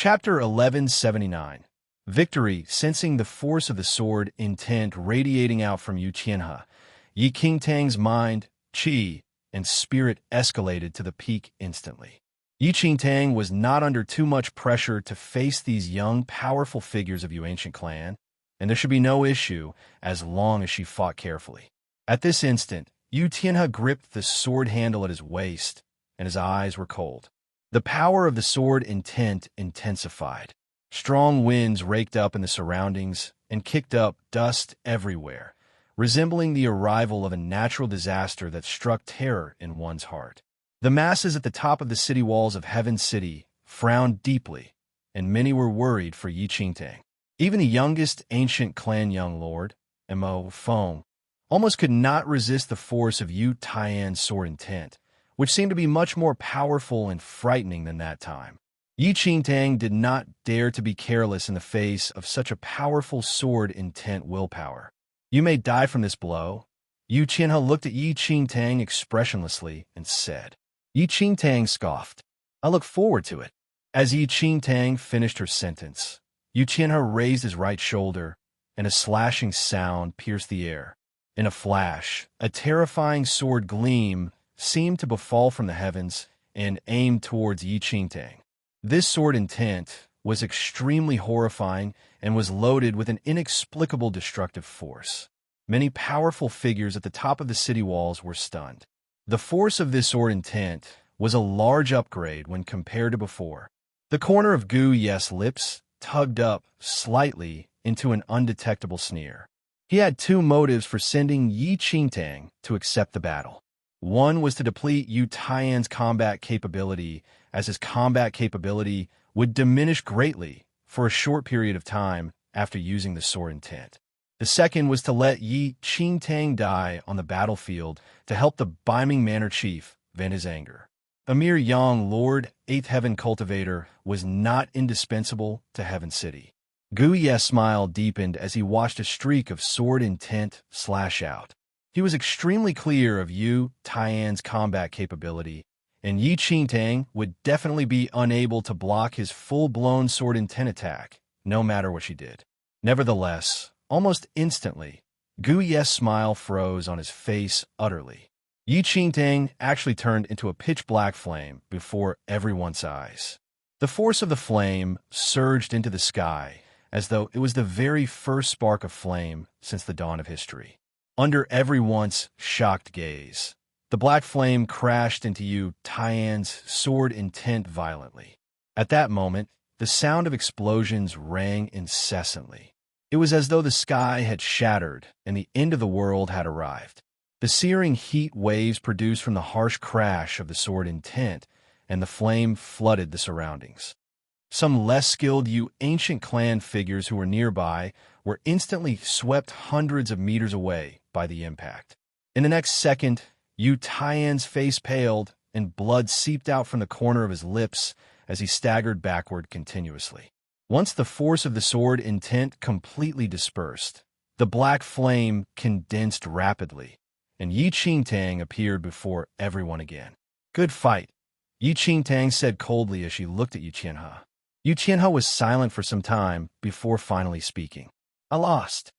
Chapter 1179. Victory. Sensing the force of the sword intent radiating out from Yu Qianhe, Yi Qingtang's mind, qi, and spirit escalated to the peak instantly. Yi Qingtang was not under too much pressure to face these young, powerful figures of Yu ancient clan, and there should be no issue as long as she fought carefully. At this instant, Yu Qianhe gripped the sword handle at his waist, and his eyes were cold. The power of the sword intent intensified. Strong winds raked up in the surroundings and kicked up dust everywhere, resembling the arrival of a natural disaster that struck terror in one's heart. The masses at the top of the city walls of Heaven City frowned deeply, and many were worried for Yi Qingtang. Even the youngest ancient clan young lord, Mo Feng, almost could not resist the force of Yu Tian's sword intent, which seemed to be much more powerful and frightening than that time. Yi Qingtang did not dare to be careless in the face of such a powerful sword intent willpower. "You may die from this blow." Yu Qianhe looked at Yi Qingtang expressionlessly and said. Yi Qingtang scoffed. "I look forward to it." As Yi Qingtang finished her sentence, Yu Qianhe raised his right shoulder, and a slashing sound pierced the air. In a flash, a terrifying sword gleam seemed to befall from the heavens and aimed towards Yi Qingtang. This sword intent was extremely horrifying and was loaded with an inexplicable destructive force. Many powerful figures at the top of the city walls were stunned. The force of this sword intent was a large upgrade when compared to before. The corner of Gu Ye's lips tugged up slightly into an undetectable sneer. He had two motives for sending Yi Qingtang to accept the battle. One was to deplete Yu Tian's combat capability, as his combat capability would diminish greatly for a short period of time after using the sword intent. The second was to let Yi Qingtang die on the battlefield to help the Beiming Manor chief vent his anger. A mere young lord, 8th heaven cultivator, was not indispensable to Heaven City. Gu Ye's smile deepened as he watched a streak of sword intent slash out. He was extremely clear of Yu Tian's combat capability, and Yi Qingtang would definitely be unable to block his full-blown sword intent attack, no matter what she did. Nevertheless, almost instantly, Gu Ye's smile froze on his face utterly. Yi Qingtang actually turned into a pitch-black flame before everyone's eyes. The force of the flame surged into the sky as though it was the very first spark of flame since the dawn of history. Under everyone's shocked gaze, the black flame crashed into Yu Tian's sword intent violently. At that moment, the sound of explosions rang incessantly. It was as though the sky had shattered and the end of the world had arrived. The searing heat waves produced from the harsh crash of the sword intent, and the flame flooded the surroundings. Some less skilled Yu ancient clan figures who were nearby were instantly swept hundreds of meters away by the impact. In the next second, Yu Tian's face paled and blood seeped out from the corner of his lips as he staggered backward continuously. Once the force of the sword intent completely dispersed, the black flame condensed rapidly, and Yi Qingtang appeared before everyone again. "Good fight," Yi Qingtang said coldly as she looked at Yu Qianhe. Yu Qianhe was silent for some time before finally speaking. "I lost."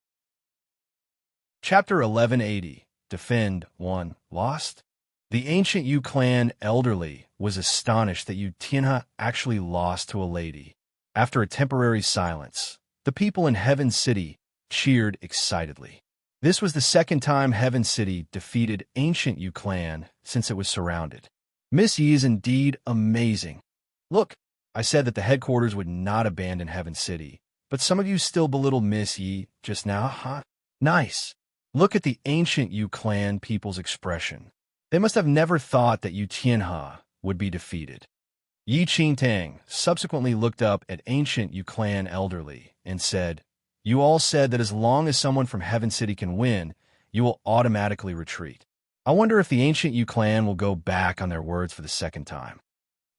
Chapter 1180. Defend 1. Lost? The ancient Yu clan elderly was astonished that Yu Qianhe actually lost to a lady. After a temporary silence, the people in Heaven City cheered excitedly. This was the second time Heaven City defeated ancient Yu clan since it was surrounded. "Miss Yi is indeed amazing. Look, I said that the headquarters would not abandon Heaven City, but some of you still belittled Miss Yi just now, huh? Nice." Look at the ancient Yu clan people's expression. They must have never thought that Yu Qianhe would be defeated. Yi Qingtang subsequently looked up at ancient Yu clan elderly and said, "You all said that as long as someone from Heaven City can win, you will automatically retreat. I wonder if the ancient Yu clan will go back on their words for the second time."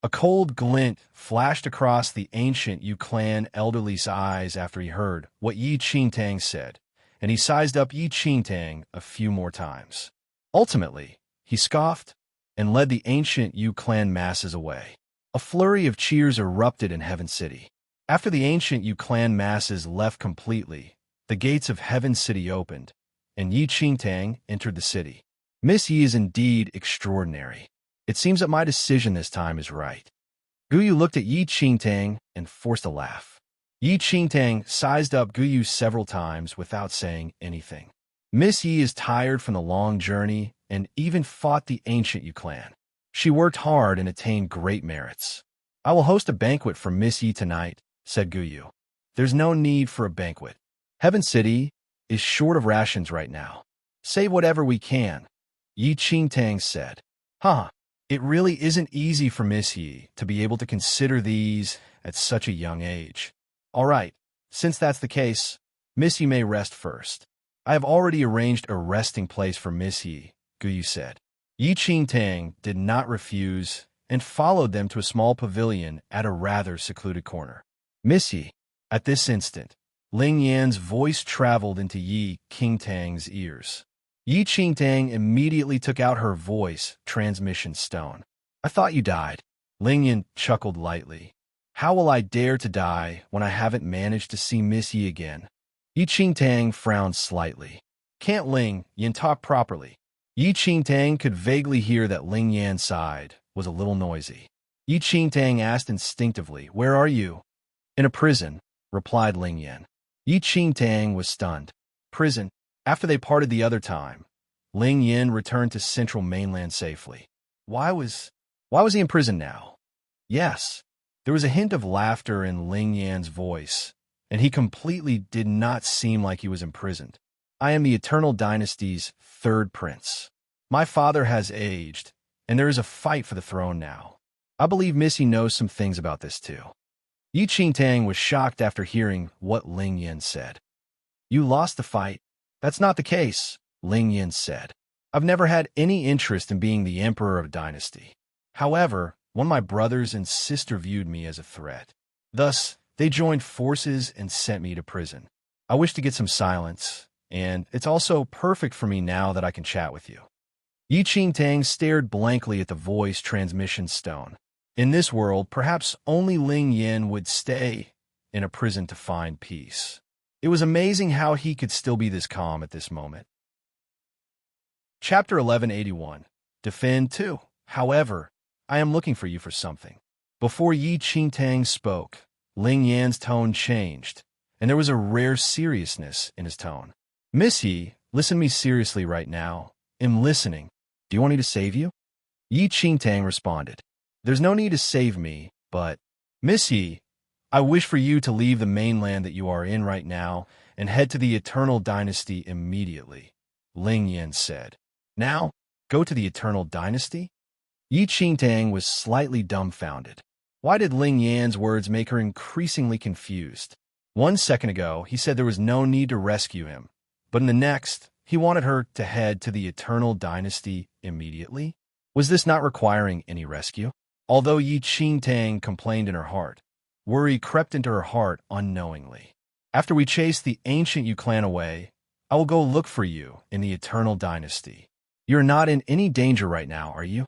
A cold glint flashed across the ancient Yu clan elderly's eyes after he heard what Yi Qingtang said, and he sized up Yi Qingtang a few more times. Ultimately, he scoffed and led the ancient Yu clan masses away. A flurry of cheers erupted in Heaven City. After the ancient Yu clan masses left completely, the gates of Heaven City opened, and Yi Qingtang entered the city. Miss Yi is indeed extraordinary. It seems that my decision this time is right. Guyu looked at Yi Qingtang and forced a laugh. Yi Qingtang sized up Guyu several times without saying anything. Miss Yi is tired from the long journey and even fought the ancient Yu clan. She worked hard and attained great merits. I will host a banquet for Miss Yi tonight, said Guyu. There's no need for a banquet. Heaven City is short of rations right now. Save whatever we can, Yi Qingtang said. Huh, it really isn't easy for Miss Yi to be able to consider these at such a young age. All right, since that's the case, Miss Yi may rest first. I have already arranged a resting place for Miss Yi, Guyu said. Yi Qingtang did not refuse and followed them to a small pavilion at a rather secluded corner. Miss Yi. At this instant, Ling Yan's voice traveled into Yi Qingtang's ears. Yi Qingtang immediately took out her voice transmission stone. I thought you died. Ling Yan chuckled lightly. How will I dare to die when I haven't managed to see Miss Yi again? Yi Qingtang frowned slightly. Can't Ling Yan talk properly? Yi Qingtang could vaguely hear that Ling Yan's side was a little noisy. Yi Qingtang asked instinctively, Where are you? In a prison, replied Ling Yan. Yi Qingtang was stunned. Prison? After they parted the other time, Ling Yan returned to central mainland safely. Why was he in prison now? Yes, there was a hint of laughter in Ling Yan's voice, and he completely did not seem like he was imprisoned. I am the Eternal Dynasty's third prince. My father has aged, and there is a fight for the throne now. I believe Missy knows some things about this too. Yi Qingtang was shocked after hearing what Ling Yan said. You lost the fight? That's not the case, Ling Yan said. I've never had any interest in being the emperor of a dynasty. However, one of my brothers and sister viewed me as a threat. Thus, they joined forces and sent me to prison. I wish to get some silence, and it's also perfect for me now that I can chat with you. Yi Qingtang stared blankly at the voice transmission stone. In this world, perhaps only Ling Yan would stay in a prison to find peace. It was amazing how he could still be this calm at this moment. Chapter 1181. Defend 2. However, I am looking for you for something. Before Yi Qingtang spoke, Ling Yan's tone changed, and there was a rare seriousness in his tone. Miss Yi, listen to me seriously right now. I'm listening. Do you want me to save you? Yi Qingtang responded. There's no need to save me, but, Miss Yi, I wish for you to leave the mainland that you are in right now and head to the Eternal Dynasty immediately, Ling Yan said. Now, go to the Eternal Dynasty? Yi Qingtang was slightly dumbfounded. Why did Ling Yan's words make her increasingly confused? 1 second ago, he said there was no need to rescue him, but in the next, he wanted her to head to the Eternal Dynasty immediately? Was this not requiring any rescue? Although Yi Qingtang complained in her heart, worry crept into her heart unknowingly. After we chase the ancient Yu clan away, I will go look for you in the Eternal Dynasty. You're not in any danger right now, are you?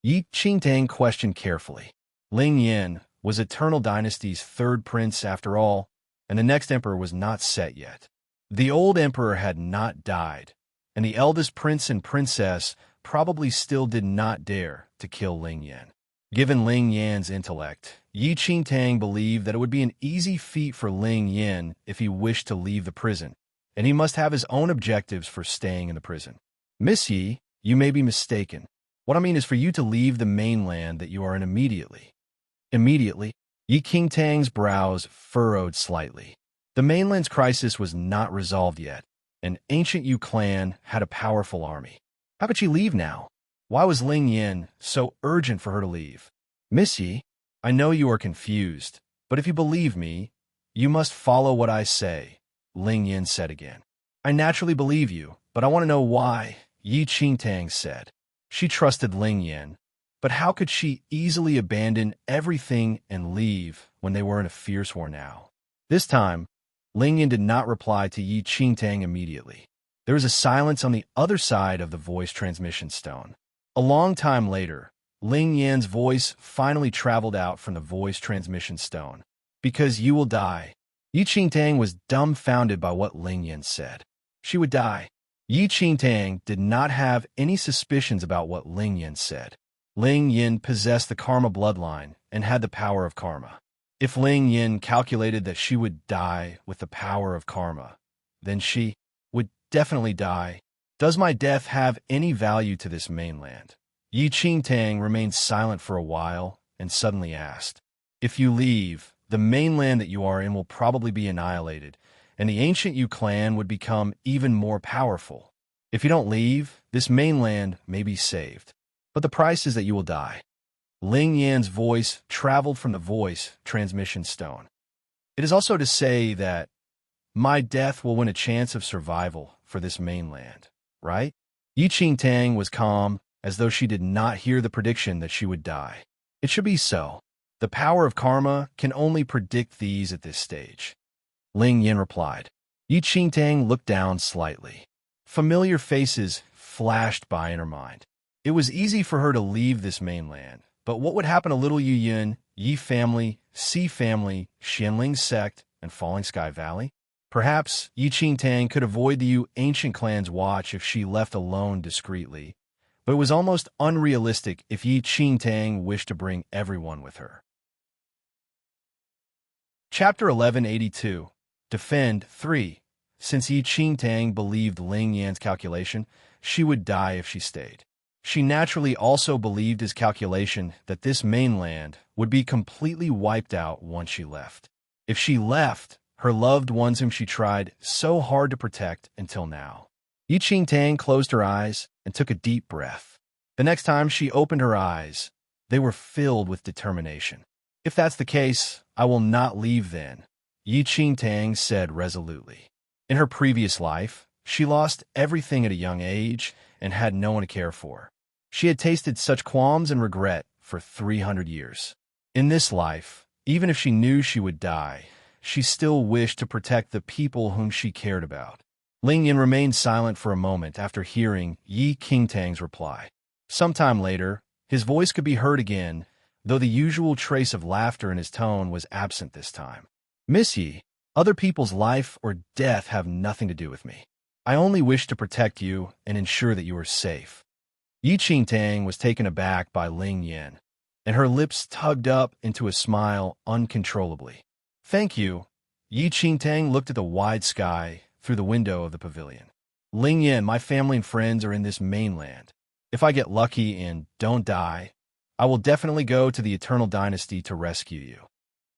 Yi Qingtang questioned carefully. Ling Yan was Eternal Dynasty's third prince after all, and the next emperor was not set yet. The old emperor had not died, and the eldest prince and princess probably still did not dare to kill Ling Yan. Given Ling Yan's intellect, Yi Qingtang believed that it would be an easy feat for Ling Yan if he wished to leave the prison, and he must have his own objectives for staying in the prison. Miss Yi, you may be mistaken. What I mean is for you to leave the mainland that you are in immediately. Immediately? Yi Qingtang's brows furrowed slightly. The mainland's crisis was not resolved yet. An ancient Yu clan had a powerful army. How could she leave now? Why was Ling Yan so urgent for her to leave? Miss Yi, I know you are confused, but if you believe me, you must follow what I say, Ling Yan said again. I naturally believe you, but I want to know why, Yi Qingtang said. She trusted Ling Yan, but how could she easily abandon everything and leave when they were in a fierce war now? This time, Ling Yan did not reply to Yi Qingtang immediately. There was a silence on the other side of the voice transmission stone. A long time later, Ling Yan's voice finally traveled out from the voice transmission stone. Because you will die. Yi Qingtang was dumbfounded by what Ling Yin said. She would die. Yi Qingtang did not have any suspicions about what Ling Yin said. Ling Yin possessed the karma bloodline and had the power of karma. If Ling Yin calculated that she would die with the power of karma, then she would definitely die. Does my death have any value to this mainland? Yi Qingtang remained silent for a while and suddenly asked, If you leave, the mainland that you are in will probably be annihilated, and the ancient Yu clan would become even more powerful. If you don't leave, this mainland may be saved, but the price is that you will die. Ling Yan's voice traveled from the voice transmission stone. It is also to say that my death will win a chance of survival for this mainland, right? Yi Qingtang was calm, as though she did not hear the prediction that she would die. It should be so. The power of karma can only predict these at this stage. Ling Yin replied. Yi Qingtang looked down slightly. Familiar faces flashed by in her mind. It was easy for her to leave this mainland, but what would happen to Little Yu Yun, Yi family, Si family, Xianling sect, and Falling Sky Valley? Perhaps Yi Qingtang could avoid the Yu ancient clan's watch if she left alone discreetly, but it was almost unrealistic if Yi Qingtang wished to bring everyone with her. Chapter 1182. Defend 3. Since Yi Qingtang believed Ling Yan's calculation, she would die if she stayed. She naturally also believed his calculation that this mainland would be completely wiped out once she left. If she left, her loved ones whom she tried so hard to protect until now. Yi Qingtang closed her eyes and took a deep breath. The next time she opened her eyes, they were filled with determination. If that's the case, I will not leave then, Yi Qingtang said resolutely. In her previous life, she lost everything at a young age and had no one to care for. She had tasted such qualms and regret for 300 years. In this life, even if she knew she would die, she still wished to protect the people whom she cared about. Ling Yin remained silent for a moment after hearing Yi Qingtang's reply. Sometime later, his voice could be heard again, though the usual trace of laughter in his tone was absent this time. Miss Yi, other people's life or death have nothing to do with me. I only wish to protect you and ensure that you are safe. Yi Qingtang was taken aback by Ling Yin, and her lips tugged up into a smile uncontrollably. Thank you. Yi Qingtang looked at the wide sky through the window of the pavilion. Ling Yin, my family and friends are in this mainland. If I get lucky and don't die, I will definitely go to the Eternal Dynasty to rescue you.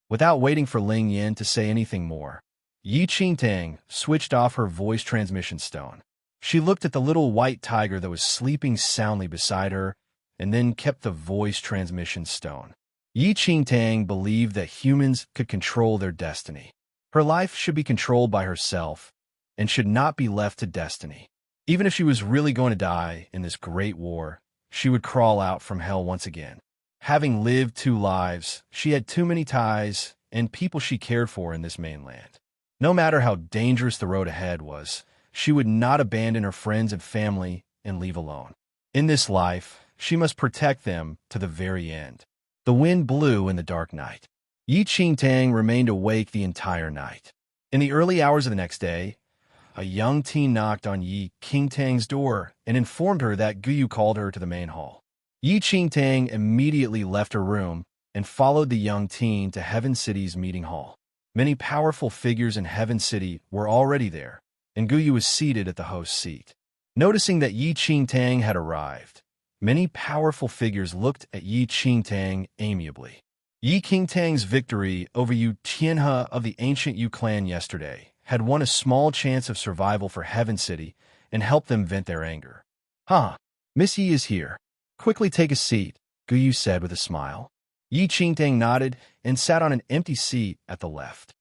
Without waiting for Ling Yin to say anything more, Yi Qingtang switched off her voice transmission stone. She looked at the little white tiger that was sleeping soundly beside her and then kept the voice transmission stone. Yi Qingtang believed that humans could control their destiny. Her life should be controlled by herself and should not be left to destiny. Even if she was really going to die in this great war, she would crawl out from hell once again. Having lived 2 lives, she had too many ties and people she cared for in this mainland. No matter how dangerous the road ahead was, she would not abandon her friends and family and leave alone. In this life, she must protect them to the very end. The wind blew in the dark night. Yi Qingtang remained awake the entire night. In the early hours of the next day, a young teen knocked on Yi Qingtang's door and informed her that Guyu called her to the main hall. Yi Qingtang immediately left her room and followed the young teen to Heaven City's meeting hall. Many powerful figures in Heaven City were already there, and Guyu was seated at the host's seat. Noticing that Yi Qingtang had arrived, many powerful figures looked at Yi Qingtang amiably. Yi Qingtang's victory over Yu Tianhe of the ancient Yu clan yesterday had won a small chance of survival for Heaven City and helped them vent their anger. Miss Yi is here. Quickly take a seat, Guyu said with a smile. Yi Qingtang nodded and sat on an empty seat at the left.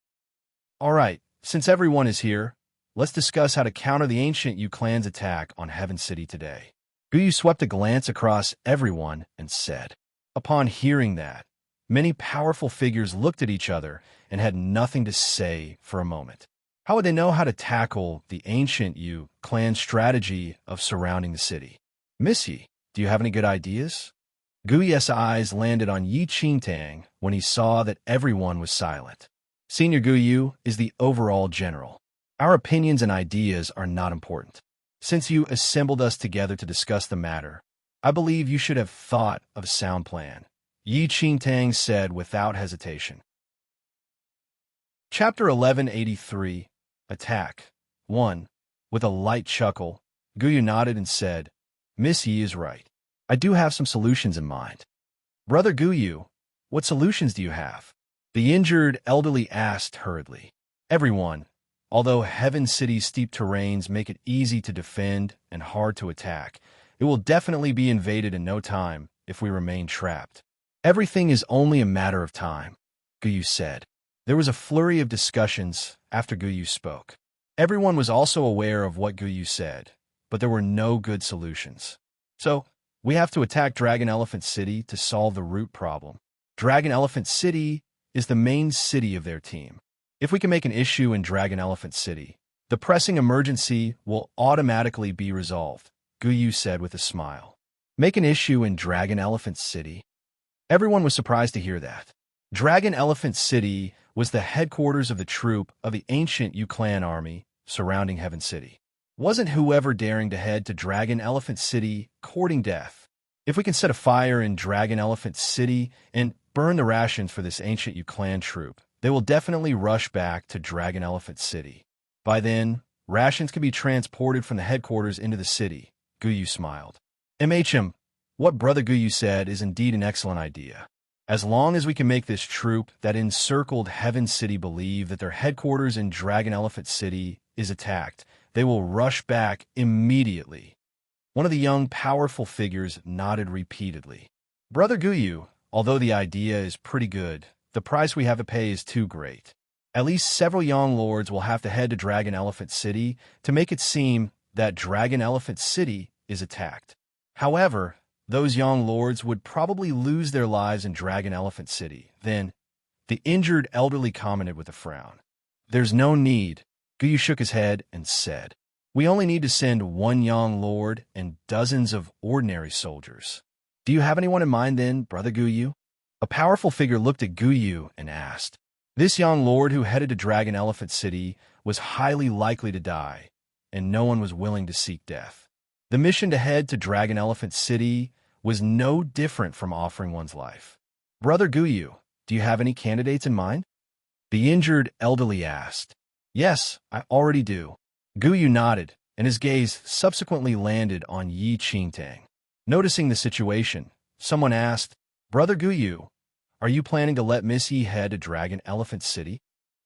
All right, since everyone is here, let's discuss how to counter the ancient Yu clan's attack on Heaven City today. Guyu swept a glance across everyone and said. Upon hearing that, many powerful figures looked at each other and had nothing to say for a moment. How would they know how to tackle the ancient Yu clan strategy of surrounding the city? Miss Yi, do you have any good ideas? Guyu's eyes landed on Yi Qingtang when he saw that everyone was silent. Senior Guyu is the overall general. Our opinions and ideas are not important. Since you assembled us together to discuss the matter, I believe you should have thought of a sound plan, Yi Qingtang said without hesitation. Chapter 1183, Attack 1. With a light chuckle, Guyu nodded and said, Miss Yi is right. I do have some solutions in mind. Brother Guyu, what solutions do you have? The injured elderly asked hurriedly. Everyone, although Heaven City's steep terrains make it easy to defend and hard to attack, it will definitely be invaded in no time if we remain trapped. Everything is only a matter of time, Guyu said. There was a flurry of discussions after Guyu spoke. Everyone was also aware of what Guyu said, but there were no good solutions. So, we have to attack Dragon Elephant City to solve the root problem. Dragon Elephant City is the main city of their team. If we can make an issue in Dragon Elephant City, the pressing emergency will automatically be resolved, Guyu said with a smile. Make an issue in Dragon Elephant City? Everyone was surprised to hear that. Dragon Elephant City was the headquarters of the troop of the ancient Yu clan army surrounding Heaven City. Wasn't whoever daring to head to Dragon Elephant City courting death? If we can set a fire in Dragon Elephant City and burn the rations for this ancient Yu clan troop, they will definitely rush back to Dragon Elephant City. By then, rations can be transported from the headquarters into the city, Guyu smiled. What Brother Guyu said is indeed an excellent idea. As long as we can make this troop that encircled Heaven City believe that their headquarters in Dragon Elephant City is attacked, they will rush back immediately. One of the young, powerful figures nodded repeatedly. Brother Guyu, although the idea is pretty good, the price we have to pay is too great. At least several young lords will have to head to Dragon Elephant City to make it seem that Dragon Elephant City is attacked. However, those young lords would probably lose their lives in Dragon Elephant City. Then, the injured elderly commented with a frown. There's no need. Guyu shook his head and said, We only need to send one young lord and dozens of ordinary soldiers. Do you have anyone in mind then, Brother Guyu? A powerful figure looked at Guyu and asked. This young lord who headed to Dragon Elephant City was highly likely to die, and no one was willing to seek death. The mission to head to Dragon Elephant City was no different from offering one's life. Brother Guyu, do you have any candidates in mind? The injured elderly asked. Yes, I already do. Guyu nodded, and his gaze subsequently landed on Yi Qingtang. Noticing the situation, someone asked, Brother Guyu, are you planning to let Miss Yi head to Dragon Elephant City?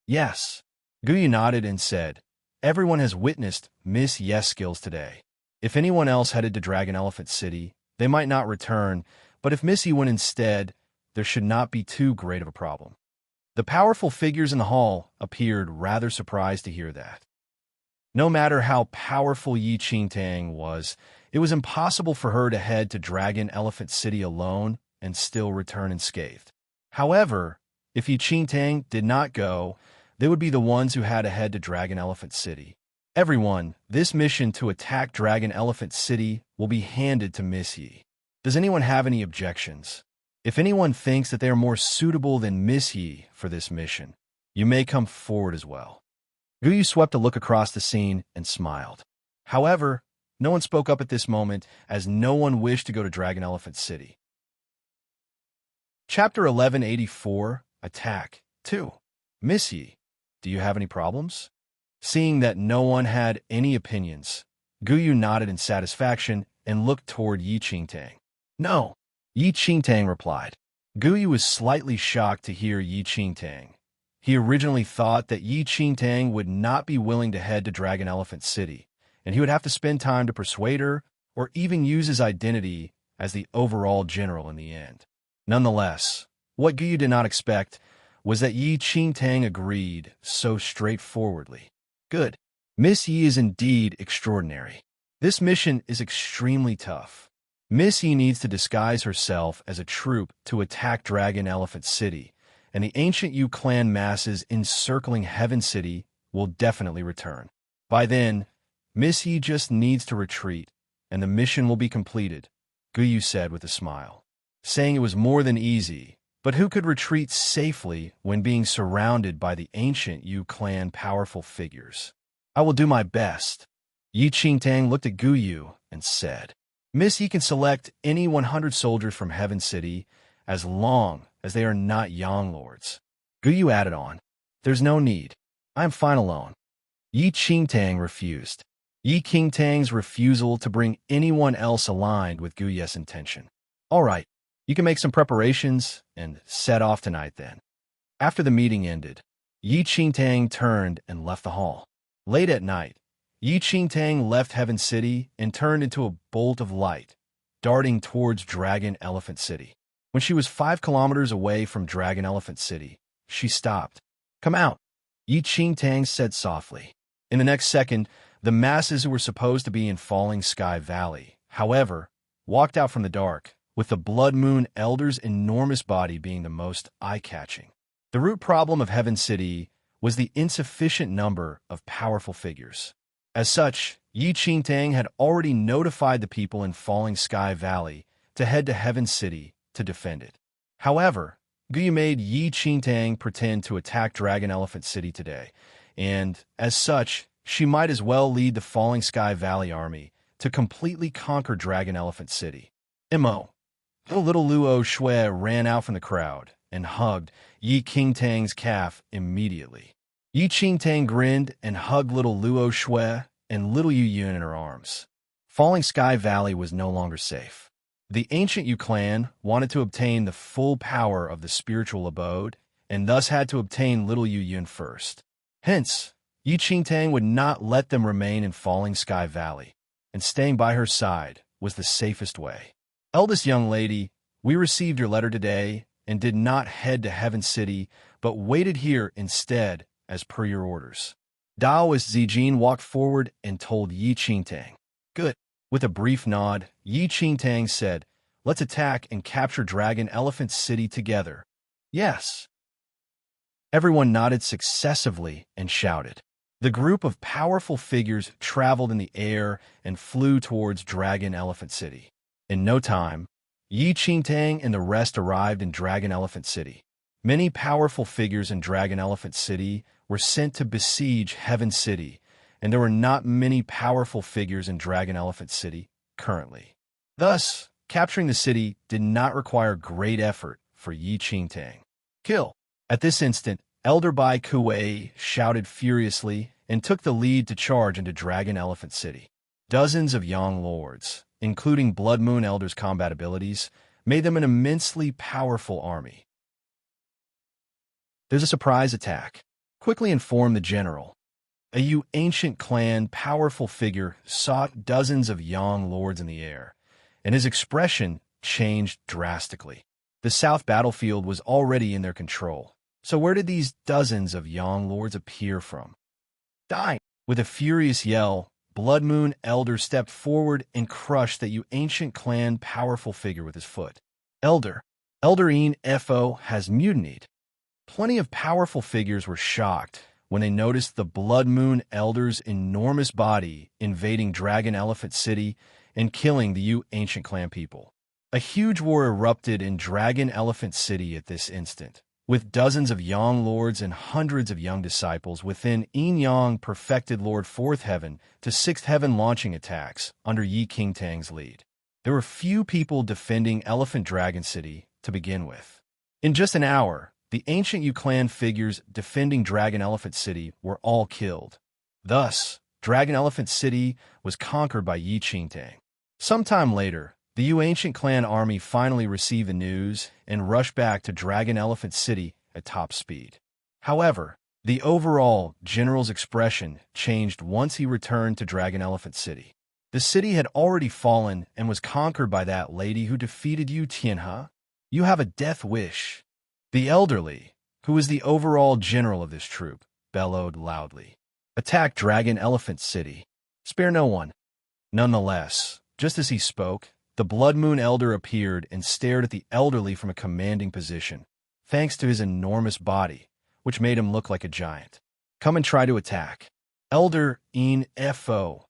Yes. Guyu nodded and said, Everyone has witnessed Miss Yi's skills today. If anyone else headed to Dragon Elephant City, they might not return, but if Miss Yi went instead, there should not be too great of a problem. The powerful figures in the hall appeared rather surprised to hear that. No matter how powerful Yi Qingtang was, it was impossible for her to head to Dragon Elephant City alone and still return unscathed. However, if Yi Qingtang did not go, they would be the ones who had to head to Dragon Elephant City. Everyone, this mission to attack Dragon Elephant City will be handed to Miss Yi. Does anyone have any objections? If anyone thinks that they are more suitable than Miss Yi for this mission, you may come forward as well. Guyu swept a look across the scene and smiled. However, no one spoke up at this moment, as no one wished to go to Dragon Elephant City. Chapter 1184, Attack 2. Miss Yi, do you have any problems? Seeing that no one had any opinions, Guyu nodded in satisfaction and looked toward Yi Qingtang. No, Yi Qingtang replied. Guyu was slightly shocked to hear Yi Qingtang. He originally thought that Yi Qingtang would not be willing to head to Dragon Elephant City, and he would have to spend time to persuade her or even use his identity as the overall general in the end. Nonetheless, what Guyu did not expect was that Yi Qingtang agreed so straightforwardly. Good. Miss Yi is indeed extraordinary. This mission is extremely tough. Miss Yi needs to disguise herself as a troop to attack Dragon Elephant City, and the ancient Yu clan masses encircling Heaven City will definitely return. By then, Miss Yi just needs to retreat, and the mission will be completed, Guyu said with a smile. Saying it was more than easy, But who could retreat safely when being surrounded by the ancient Yu clan powerful figures? I will do my best. Yi Qingtang looked at Gu Yu and said, Miss, ye can select any 100 soldiers from Heaven City as long as they are not Yang Lords. Gu Yu added on, There's no need. I am fine alone. Yi Qingtang refused. Yi Qingtang's refusal to bring anyone else aligned with Gu Yu's intention. All right, you can make some preparations and set off tonight then. After the meeting ended, Yi Qingtang turned and left the hall. Late at night, Yi Qingtang left Heaven City and turned into a bolt of light, darting towards Dragon Elephant City. When she was 5 kilometers away from Dragon Elephant City, she stopped. Come out, Yi Qingtang said softly. In the next second, the masses who were supposed to be in Falling Sky Valley, however, walked out from the dark, with the Blood Moon Elder's enormous body being the most eye-catching. The root problem of Heaven City was the insufficient number of powerful figures. As such, Yi Qingtang had already notified the people in Falling Sky Valley to head to Heaven City to defend it. However, Gu Yu made Yi Qingtang pretend to attack Dragon Elephant City today, and, as such, she might as well lead the Falling Sky Valley army to completely conquer Dragon Elephant City. Mo. The little Luo Shui ran out from the crowd and hugged Yi Qingtang's calf immediately. Yi Qingtang grinned and hugged little Luo Shui and little Yu Yun in her arms. Falling Sky Valley was no longer safe. The ancient Yu clan wanted to obtain the full power of the spiritual abode and thus had to obtain little Yu Yun first. Hence, Yi Qingtang would not let them remain in Falling Sky Valley, and staying by her side was the safest way. Eldest young lady, we received your letter today and did not head to Heaven City, but waited here instead as per your orders. Daoist Zijin walked forward and told Yi Qingtang. Good. With a brief nod, Yi Qingtang said, Let's attack and capture Dragon Elephant City together. Yes. Everyone nodded successively and shouted. The group of powerful figures traveled in the air and flew towards Dragon Elephant City. In no time, Yi Qingtang and the rest arrived in Dragon Elephant City. Many powerful figures in Dragon Elephant City were sent to besiege Heaven City, and there were not many powerful figures in Dragon Elephant City currently. Thus, capturing the city did not require great effort for Yi Qingtang. Kill! At this instant, Elder Bai Kuei shouted furiously and took the lead to charge into Dragon Elephant City. Dozens of Yang Lords, including Blood Moon Elder's combat abilities, made them an immensely powerful army. There's a surprise attack. Quickly informed the general. A Yu ancient clan powerful figure sought dozens of Yang Lords in the air, and his expression changed drastically. The south battlefield was already in their control. So where did these dozens of Yang Lords appear from? Die! With a furious yell, Blood Moon Elder stepped forward and crushed that Yu ancient clan powerful figure with his foot. Elder En Fo has mutinied. Plenty of powerful figures were shocked when they noticed the Blood Moon Elder's enormous body invading Dragon Elephant City and killing the Yu ancient clan people. A huge war erupted in Dragon Elephant City at this instant, with dozens of Yang Lords and hundreds of young disciples within Yin Yang perfected Lord 4th Heaven to 6th Heaven launching attacks under Yi Qingtang's lead. There were few people defending Elephant Dragon City to begin with. In just an hour, the ancient Yu clan figures defending Dragon Elephant City were all killed. Thus, Dragon Elephant City was conquered by Yi Qingtang. Sometime later, the Yu ancient clan army finally received the news and rushed back to Dragon Elephant City at top speed. However, the overall general's expression changed once he returned to Dragon Elephant City. The city had already fallen and was conquered by that lady who defeated you, Tianhe. You have a death wish. The elderly, who was the overall general of this troop, bellowed loudly. Attack Dragon Elephant City. Spare no one. Nonetheless, just as he spoke, the Blood Moon Elder appeared and stared at the elderly from a commanding position, thanks to his enormous body, which made him look like a giant. Come and try to attack. Elder En Fo.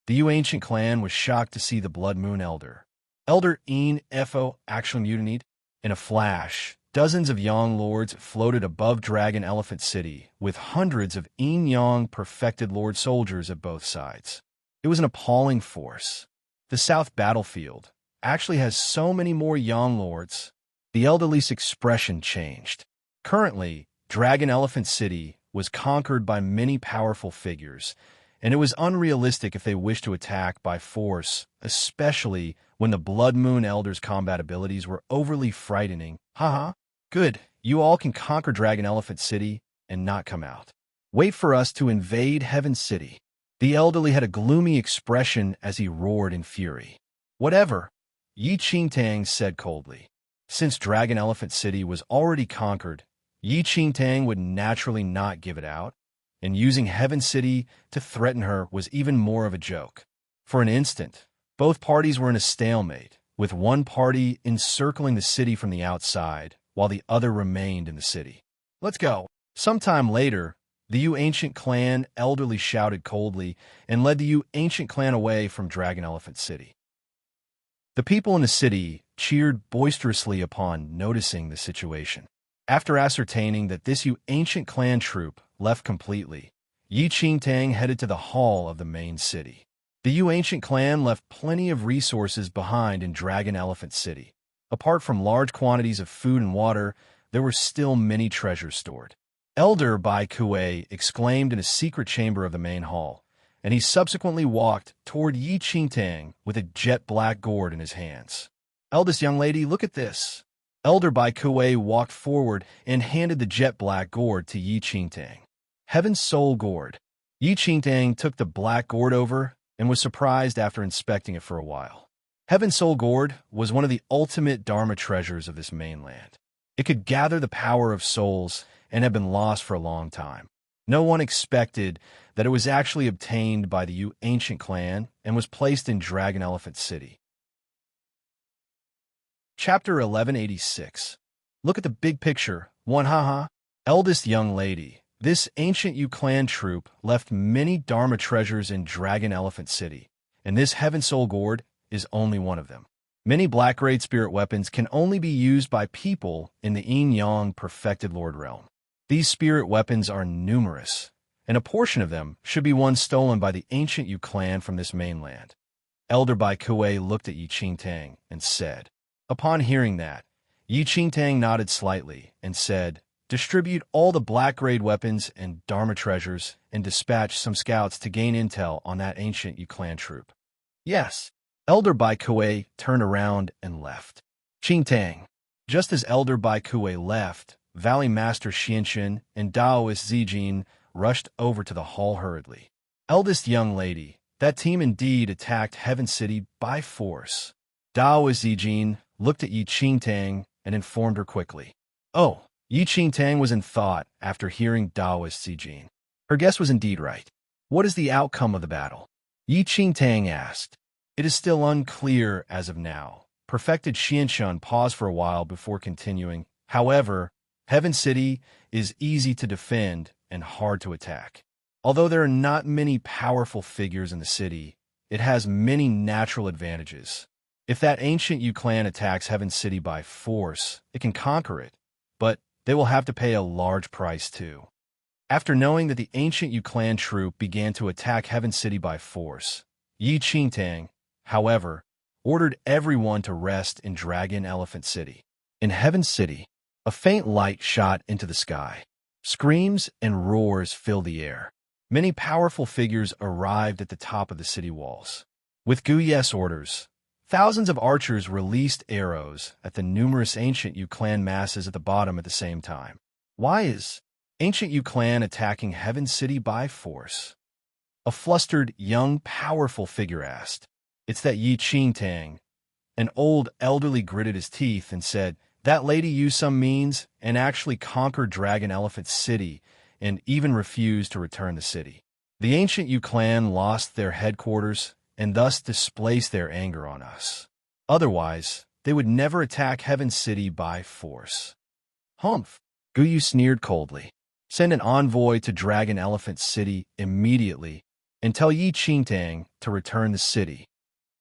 The Yu ancient clan was shocked to see the Blood Moon Elder. Elder En Fo actually mutinied. In a flash, dozens of Yang lords floated above Dragon Elephant City, with hundreds of Yang perfected lord soldiers at both sides. It was an appalling force. The South battlefield actually has so many more Yang lords. The elderly's expression changed. Currently, Dragon Elephant City was conquered by many powerful figures, and it was unrealistic if they wished to attack by force, especially when the Blood Moon Elder's combat abilities were overly frightening. Haha. Good, you all can conquer Dragon Elephant City and not come out. Wait for us to invade Heaven City. The elderly had a gloomy expression as he roared in fury. Whatever, Yi Qingtang said coldly. Since Dragon Elephant City was already conquered, Yi Qingtang would naturally not give it out, and using Heaven City to threaten her was even more of a joke. For an instant, both parties were in a stalemate, with one party encircling the city from the outside, while the other remained in the city. Let's go. Sometime later, the Yu Ancient Clan elderly shouted coldly and led the Yu Ancient Clan away from Dragon Elephant City. The people in the city cheered boisterously upon noticing the situation. After ascertaining that this Yu Ancient Clan troop left completely, Yi Qingtang headed to the hall of the main city. The Yu Ancient Clan left plenty of resources behind in Dragon Elephant City. Apart from large quantities of food and water, there were still many treasures stored. Elder Bai Kuei exclaimed in a secret chamber of the main hall, and he subsequently walked toward Yi Qingtang with a jet-black gourd in his hands. Eldest young lady, look at this. Elder Bai Kuei walked forward and handed the jet-black gourd to Yi Qingtang. Heaven's Soul Gourd. Yi Qingtang took the black gourd over and was surprised after inspecting it for a while. Heaven's Soul Gourd was one of the ultimate Dharma treasures of this mainland. It could gather the power of souls and had been lost for a long time. No one expected that it was actually obtained by the Yu Ancient Clan and was placed in Dragon Elephant City. Chapter 1186. Look at the big picture. One haha. Eldest young lady. This ancient Yu Clan troop left many Dharma treasures in Dragon Elephant City, and this Heaven Soul Gourd is only one of them. Many black-grade spirit weapons can only be used by people in the Yin-Yang Perfected Lord realm. These spirit weapons are numerous, and a portion of them should be one stolen by the ancient Yu Clan from this mainland. Elder Bai Kuei looked at Yi Qingtang and said. Upon hearing that, Yi Qingtang nodded slightly and said, distribute all the black-grade weapons and Dharma treasures and dispatch some scouts to gain intel on that ancient Yu Clan troop. Yes. Elder Bai Kuei turned around and left. Qingtang. Just as Elder Bai Kuei left, Valley Master Xianxun and Daoist Zijin rushed over to the hall hurriedly. Eldest young lady, that team indeed attacked Heaven City by force. Daoist Zijin looked at Yi Qingtang and informed her quickly. Oh, Yi Qingtang was in thought after hearing Daoist Zijin. Her guess was indeed right. What is the outcome of the battle? Yi Qingtang asked. It is still unclear as of now. Perfected Xianxun paused for a while before continuing. However, Heaven City is easy to defend and hard to attack. Although there are not many powerful figures in the city, it has many natural advantages. If that ancient Yu Clan attacks Heaven City by force, it can conquer it, but they will have to pay a large price too. After knowing that the ancient Yu Clan troop began to attack Heaven City by force, Yi Qingtang, however, ordered everyone to rest in Dragon Elephant City. In Heaven City, a faint light shot into the sky. Screams and roars filled the air. Many powerful figures arrived at the top of the city walls. With Guy's orders, thousands of archers released arrows at the numerous ancient Yu Clan masses at the bottom at the same time. Why is ancient Yu Clan attacking Heaven City by force? A flustered, young, powerful figure asked. It's that Yi Qingtang. An old elderly gritted his teeth and said, that lady used some means and actually conquered Dragon Elephant City and even refused to return the city. The ancient Yu Clan lost their headquarters and thus displaced their anger on us. Otherwise, they would never attack Heaven City by force. Humph! Guyu sneered coldly. Send an envoy to Dragon Elephant City immediately and tell Yi Qingtang to return the city.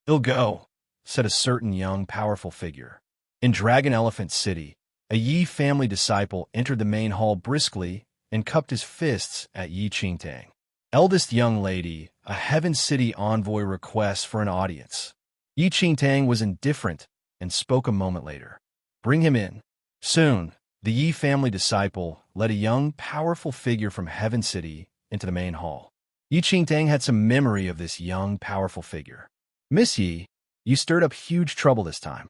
He'll go, said a certain young, powerful figure. In Dragon Elephant City, A Yi family disciple entered the main hall briskly and cupped his fists at Yi Qingtang. Eldest young lady, a Heaven City envoy requests for an audience. Yi Qingtang was indifferent and spoke a moment later. Bring him in. Soon, the Yi family disciple led a young, powerful figure from Heaven City into the main hall. Yi Qingtang had some memory of this young, powerful figure. Miss Yi, you stirred up huge trouble this time.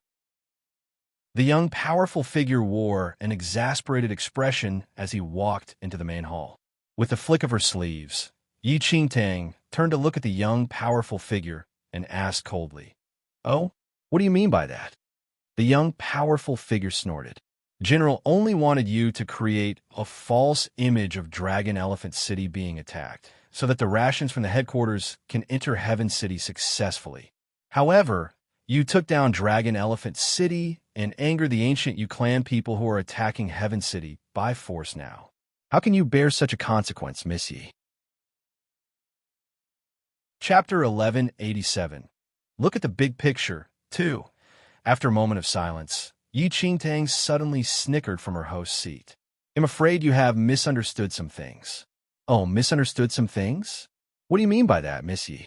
The young, powerful figure wore an exasperated expression as he walked into the main hall. With a flick of her sleeves, Yi Qingtang turned to look at the young, powerful figure and asked coldly, "Oh, what do you mean by that?" The young, powerful figure snorted. General only wanted you to create a false image of Dragon Elephant City being attacked, so that the rations from the headquarters can enter Heaven City successfully. However, you took down Dragon Elephant City and angered the ancient Yu clan people who are attacking Heaven City by force now. How can you bear such a consequence, Miss Yi? Chapter 1187. Look at the big picture, too. After a moment of silence, Yi Qingtang suddenly snickered from her host's seat. I'm afraid you have misunderstood some things. Oh, misunderstood some things? What do you mean by that, Miss Yi?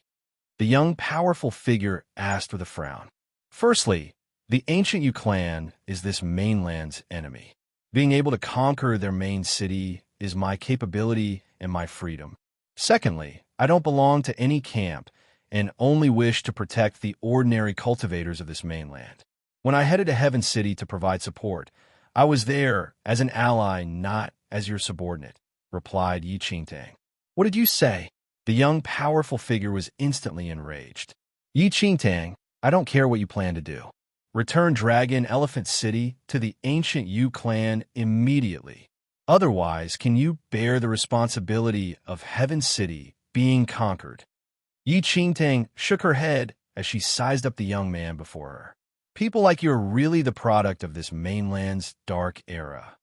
The young, powerful figure asked with a frown. Firstly, the ancient Yu clan is this mainland's enemy. Being able to conquer their main city is my capability and my freedom. Secondly, I don't belong to any camp and only wish to protect the ordinary cultivators of this mainland. When I headed to Heaven City to provide support, I was there as an ally, not as your subordinate, replied Yi Qingtang. What did you say? The young, powerful figure was instantly enraged. Yi Qingtang, I don't care what you plan to do. Return Dragon Elephant City to the ancient Yu clan immediately. Otherwise, can you bear the responsibility of Heaven City being conquered? Yi Qingtang shook her head as she sized up the young man before her. People like you are really the product of this mainland's dark era.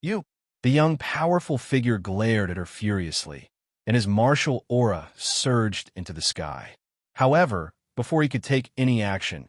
You, the young, powerful figure glared at her furiously, and his martial aura surged into the sky. However, before he could take any action,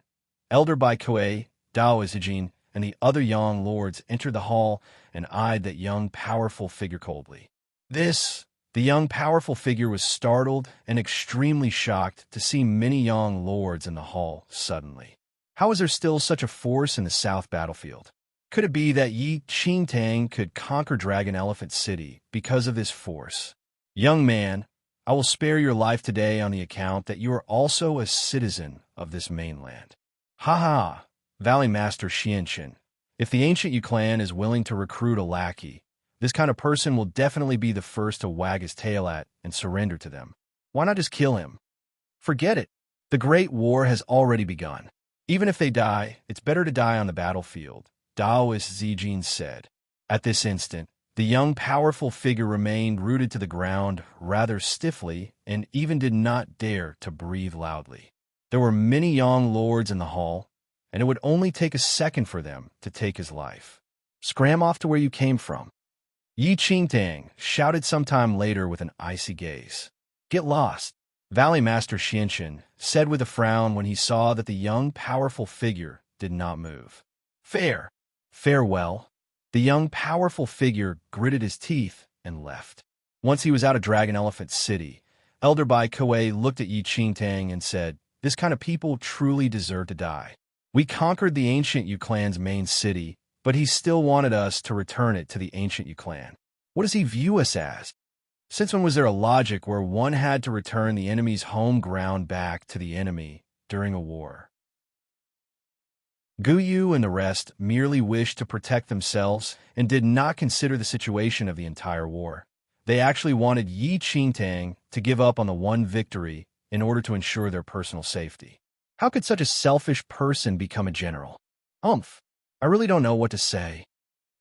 Elder Bai Kuei, Dao Izijin, and the other young lords entered the hall and eyed that young, powerful figure coldly. The young, powerful figure was startled and extremely shocked to see many young lords in the hall suddenly. How is there still such a force in the south battlefield? Could it be that Yi Qingtang could conquer Dragon Elephant City because of this force? Young man, I will spare your life today on the account that you are also a citizen of this mainland. Ha ha, Valley Master Xianxin. If the ancient Yu clan is willing to recruit a lackey, this kind of person will definitely be the first to wag his tail at and surrender to them. Why not just kill him? Forget it. The Great War has already begun. Even if they die, it's better to die on the battlefield, Daoist Zijin said. At this instant, the young, powerful figure remained rooted to the ground rather stiffly and even did not dare to breathe loudly. There were many young lords in the hall, and it would only take a second for them to take his life. Scram off to where you came from. Yi Qingtang shouted sometime later with an icy gaze. Get lost. Valley Master Xianxin said with a frown when he saw that the young, powerful figure did not move. Farewell. The young, powerful figure gritted his teeth and left. Once he was out of Dragon Elephant City, Elder Bai Kuei looked at Yi Qingtang and said, This kind of people truly deserve to die. We conquered the ancient Yu clan's main city, but he still wanted us to return it to the ancient Yu clan. What does he view us as? Since when was there a logic where one had to return the enemy's home ground back to the enemy during a war? Gu Yu and the rest merely wished to protect themselves and did not consider the situation of the entire war. They actually wanted Yi Qingtang to give up on the one victory in order to ensure their personal safety. How could such a selfish person become a general? I really don't know what to say.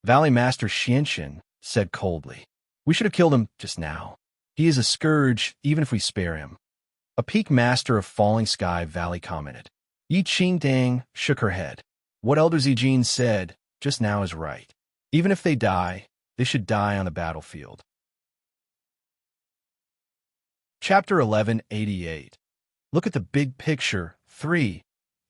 Valley Master Xianxin said coldly. We should have killed him just now. He is a scourge, even if we spare him. A peak master of Falling Sky Valley commented. Yi Qingtang shook her head. What Elder Zijin said just now is right. Even if they die, they should die on the battlefield. Chapter 1188. Look at the big picture. 3.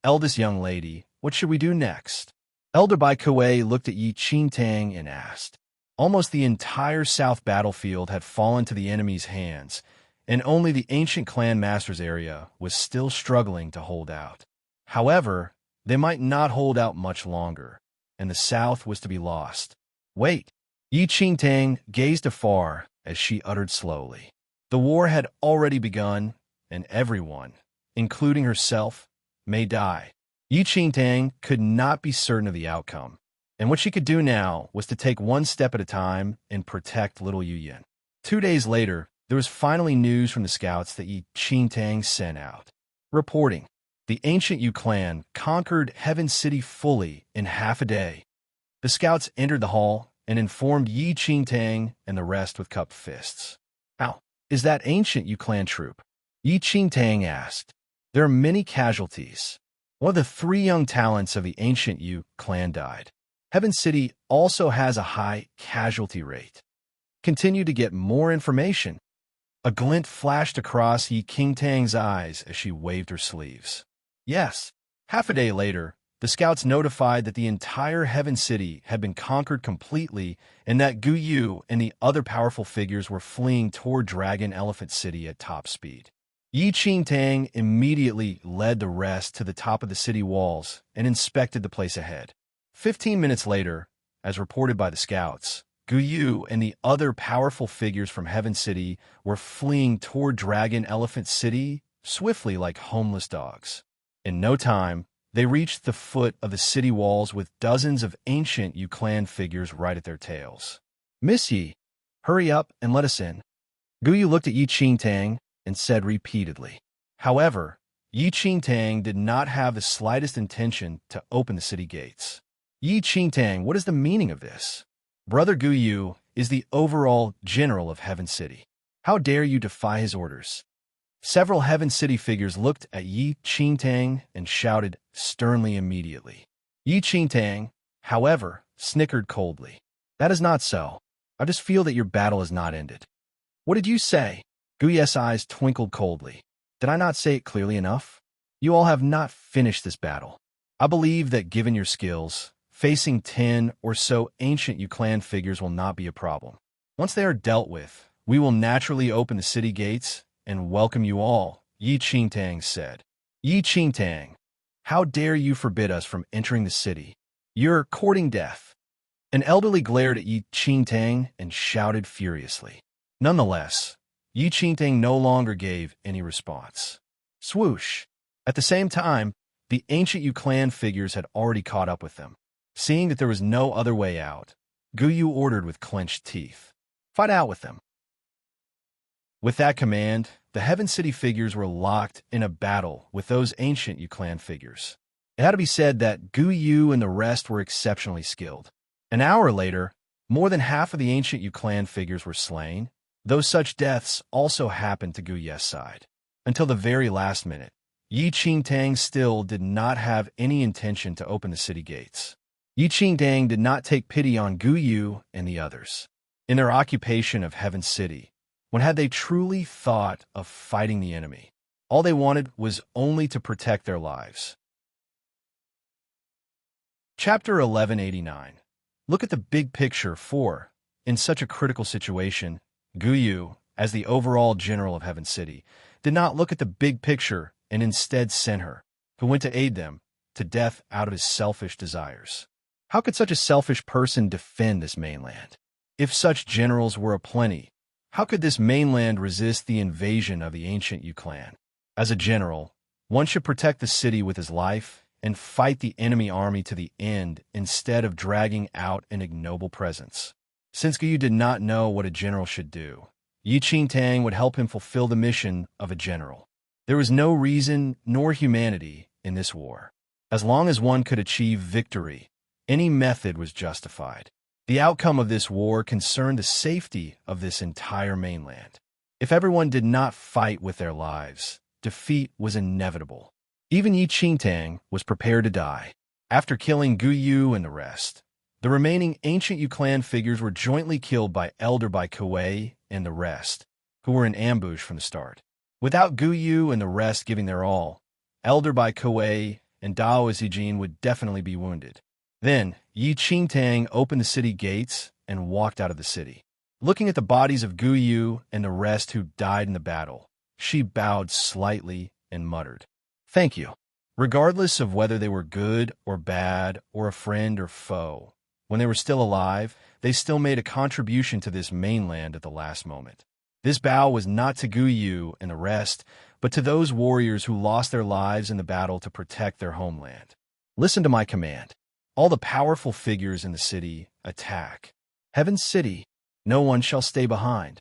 Eldest young lady, what should we do next? Elder Bai Kuei looked at Yi Qingtang and asked. Almost the entire south battlefield had fallen to the enemy's hands, and only the ancient clan master's area was still struggling to hold out. However, they might not hold out much longer, and the south was to be lost. Wait! Yi Qingtang gazed afar as she uttered slowly. The war had already begun, and everyone, including herself, may die. Yi Qingtang could not be certain of the outcome, and what she could do now was to take one step at a time and protect little Yuyan. 2 days later, there was finally news from the scouts that Yi Qingtang sent out, reporting, the ancient Yu clan conquered Heaven City fully in half a day. The scouts entered the hall and informed Yi Qingtang and the rest with cupped fists. How is that ancient Yu clan troop? Yi Qingtang asked. There are many casualties. One of the 3 young talents of the ancient Yu clan died. Heaven City also has a high casualty rate. Continue to get more information. A glint flashed across Yi Qingtang's eyes as she waved her sleeves. Yes. Half a day later, the scouts notified that the entire Heaven City had been conquered completely and that Gu Yu and the other powerful figures were fleeing toward Dragon Elephant City at top speed. Yi Qingtang immediately led the rest to the top of the city walls and inspected the place ahead. 15 minutes later, as reported by the scouts, Gu Yu and the other powerful figures from Heaven City were fleeing toward Dragon Elephant City swiftly like homeless dogs. In no time, they reached the foot of the city walls with dozens of ancient Yu clan figures right at their tails. Miss Yi, hurry up and let us in. Gu Yu looked at Yi Qingtang and said repeatedly. However, Yi Qingtang did not have the slightest intention to open the city gates. Yi Qingtang, what is the meaning of this? Brother Gu Yu is the overall general of Heaven City. How dare you defy his orders? Several Heaven City figures looked at Yi Qingtang and shouted sternly immediately. Yi Qingtang, however, snickered coldly. That is not so. I just feel that your battle is not ended. What did you say? Gu Yu's eyes twinkled coldly. Did I not say it clearly enough? You all have not finished this battle. I believe that given your skills, facing 10 or so ancient Yu clan figures will not be a problem. Once they are dealt with, we will naturally open the city gates and welcome you all, Yi Qingtang said. Yi Qingtang, how dare you forbid us from entering the city? You're courting death. An elderly glared at Yi Qingtang and shouted furiously. Nonetheless, Yi Qingtang no longer gave any response. Swoosh! At the same time, the ancient Yu clan figures had already caught up with them. Seeing that there was no other way out, Gu Yu ordered with clenched teeth. Fight out with them. With that command, the Heaven City figures were locked in a battle with those ancient Yu clan figures. It had to be said that Gu Yu and the rest were exceptionally skilled. An hour later, more than half of the ancient Yu clan figures were slain, though such deaths also happened to Gu Yu's side. Until the very last minute, Yi Qingtang still did not have any intention to open the city gates. Yi Qingtang did not take pity on Gu Yu and the others. In their occupation of Heaven City, when had they truly thought of fighting the enemy? All they wanted was only to protect their lives. Chapter 1189. Look at the big picture for, in such a critical situation, Gu Yu, as the overall general of Heaven City, did not look at the big picture and instead sent her, who went to aid them, to death out of his selfish desires. How could such a selfish person defend this mainland? If such generals were aplenty, how could this mainland resist the invasion of the ancient Yu clan? As a general, one should protect the city with his life and fight the enemy army to the end instead of dragging out an ignoble presence. Since Gu Yu did not know what a general should do, Yi Qingtang would help him fulfill the mission of a general. There was no reason nor humanity in this war. As long as one could achieve victory, any method was justified. The outcome of this war concerned the safety of this entire mainland. If everyone did not fight with their lives, defeat was inevitable. Even Yi Qingtang was prepared to die. After killing Gu Yu and the rest, the remaining ancient Yu clan figures were jointly killed by Elder Bai Kuei and the rest, who were in ambush from the start. Without Gu Yu and the rest giving their all, Elder Bai Kuei and Dao Zijin would definitely be wounded. Then, Yi Qingtang opened the city gates and walked out of the city. Looking at the bodies of Gu Yu and the rest who died in the battle, she bowed slightly and muttered, "Thank you." Regardless of whether they were good or bad or a friend or foe, when they were still alive, they still made a contribution to this mainland at the last moment. This bow was not to Gu Yu and the rest, but to those warriors who lost their lives in the battle to protect their homeland. Listen to my command. All the powerful figures in the city attack. Heaven's city, no one shall stay behind.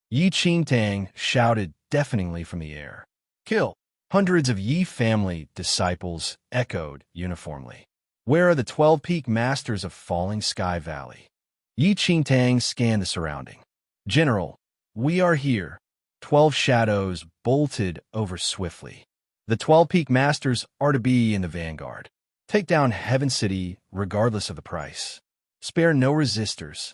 Yi Qingtang shouted deafeningly from the air. Kill! Hundreds of Yi family disciples echoed uniformly. Where are the 12 peak masters of Falling Sky Valley? Yi Qingtang scanned the surrounding. General, we are here. 12 shadows bolted over swiftly. The 12 peak masters are to be in the vanguard. Take down Heaven City regardless of the price. Spare no resistors.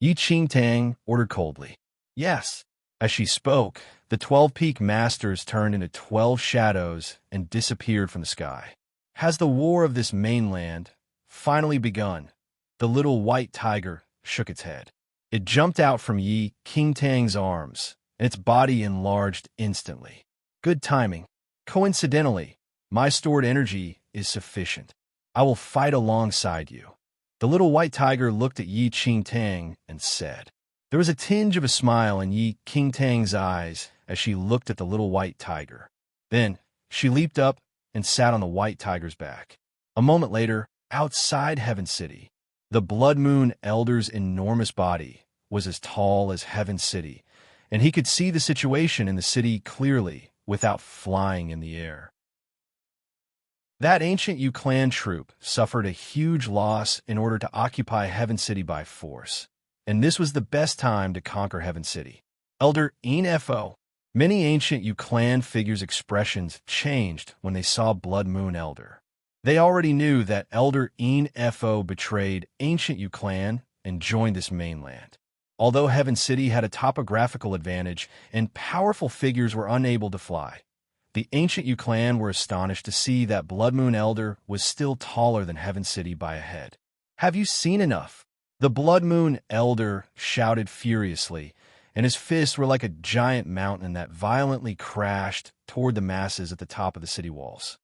Yi Qingtang ordered coldly. Yes. As she spoke, the 12 peak masters turned into 12 shadows and disappeared from the sky. Has the war of this mainland finally begun? The little white tiger shook its head. It jumped out from Yi Qingtang's arms, and its body enlarged instantly. Good timing. Coincidentally, my stored energy is sufficient. I will fight alongside you. The little white tiger looked at Yi Qingtang and said. There was a tinge of a smile in Yi Qingtang's eyes as she looked at the little white tiger. Then she leaped up and sat on the white tiger's back. A moment later, outside Heaven City, the Blood Moon Elder's enormous body was as tall as Heaven City, and he could see the situation in the city clearly without flying in the air. That ancient Yu clan troop suffered a huge loss in order to occupy Heaven City by force, and this was the best time to conquer Heaven City. Elder Enfo. Many ancient Yu clan figures' expressions changed when they saw Blood Moon Elder. They already knew that Elder Enfo betrayed ancient Yu clan and joined this mainland. Although Heaven City had a topographical advantage and powerful figures were unable to fly, the ancient Yu clan were astonished to see that Blood Moon Elder was still taller than Heaven City by a head. Have you seen enough? The Blood Moon Elder shouted furiously, and his fists were like a giant mountain that violently crashed toward the masses at the top of the city walls.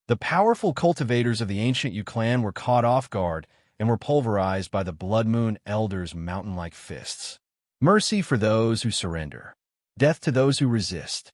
The powerful cultivators of the ancient Yu clan were caught off guard and were pulverized by the Blood Moon Elder's mountain-like fists. Mercy for those who surrender. Death to those who resist.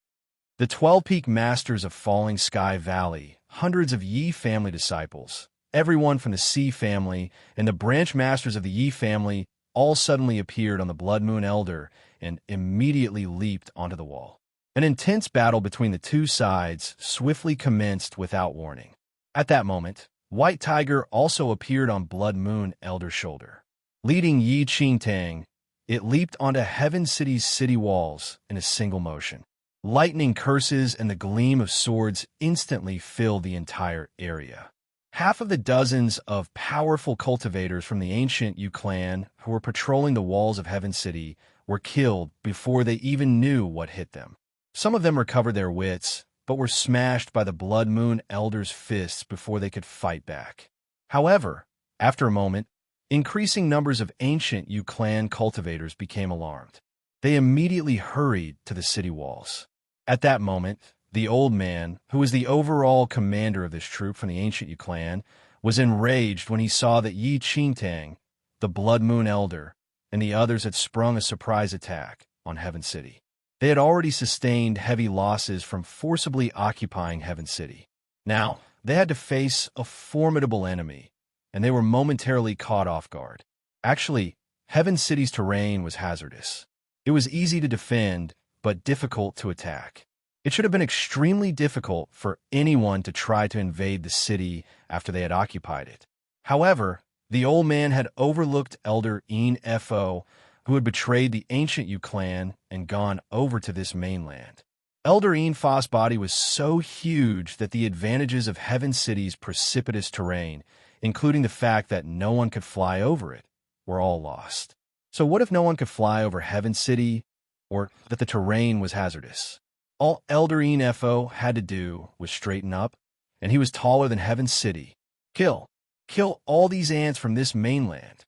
The 12 peak masters of Falling Sky Valley, hundreds of Yi family disciples, everyone from the Sea family, and the branch masters of the Yi family all suddenly appeared on the Blood Moon Elder and immediately leaped onto the wall. An intense battle between the two sides swiftly commenced without warning. At that moment, White Tiger also appeared on Blood Moon Elder's shoulder. Leading Yi Qingtang, it leaped onto Heaven City's city walls in a single motion. Lightning curses and the gleam of swords instantly filled the entire area. Half of the dozens of powerful cultivators from the ancient Yu clan who were patrolling the walls of Heaven City were killed before they even knew what hit them. Some of them recovered their wits, but were smashed by the Blood Moon Elder's fists before they could fight back. However, after a moment, increasing numbers of ancient Yu clan cultivators became alarmed. They immediately hurried to the city walls. At that moment, the old man, who was the overall commander of this troop from the ancient Yu clan, was enraged when he saw that Yi Qingtang, the Blood Moon Elder, and the others had sprung a surprise attack on Heaven City. They had already sustained heavy losses from forcibly occupying Heaven City. Now, they had to face a formidable enemy, and they were momentarily caught off guard. Actually, Heaven City's terrain was hazardous. It was easy to defend, but difficult to attack. It should have been extremely difficult for anyone to try to invade the city after they had occupied it. However, the old man had overlooked Elder Enfo, who had betrayed the ancient Yu clan and gone over to this mainland. Elder Enfo's body was so huge that the advantages of Heaven City's precipitous terrain, including the fact that no one could fly over it, were all lost. So what if no one could fly over Heaven City, or that the terrain was hazardous? All Elder Enfo had to do was straighten up, and he was taller than Heaven's city. Kill! Kill all these ants from this mainland.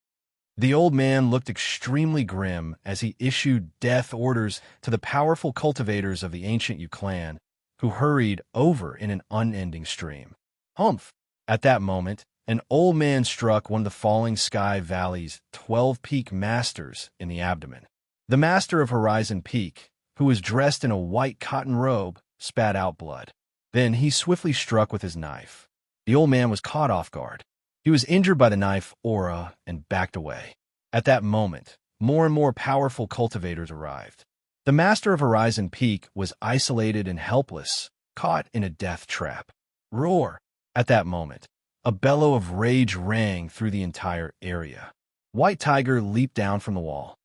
The old man looked extremely grim as he issued death orders to the powerful cultivators of the ancient Yu clan, who hurried over in an unending stream. Humph! At that moment, an old man struck one of the falling sky valley's 12-peak masters in the abdomen. The master of Horizon Peak, who was dressed in a white cotton robe, spat out blood. Then he swiftly struck with his knife. The old man was caught off guard. He was injured by the knife aura and backed away. At that moment, more and more powerful cultivators arrived. The master of Horizon Peak was isolated and helpless, caught in a death trap. Roar! At that moment, a bellow of rage rang through the entire area. White Tiger leaped down from the wall.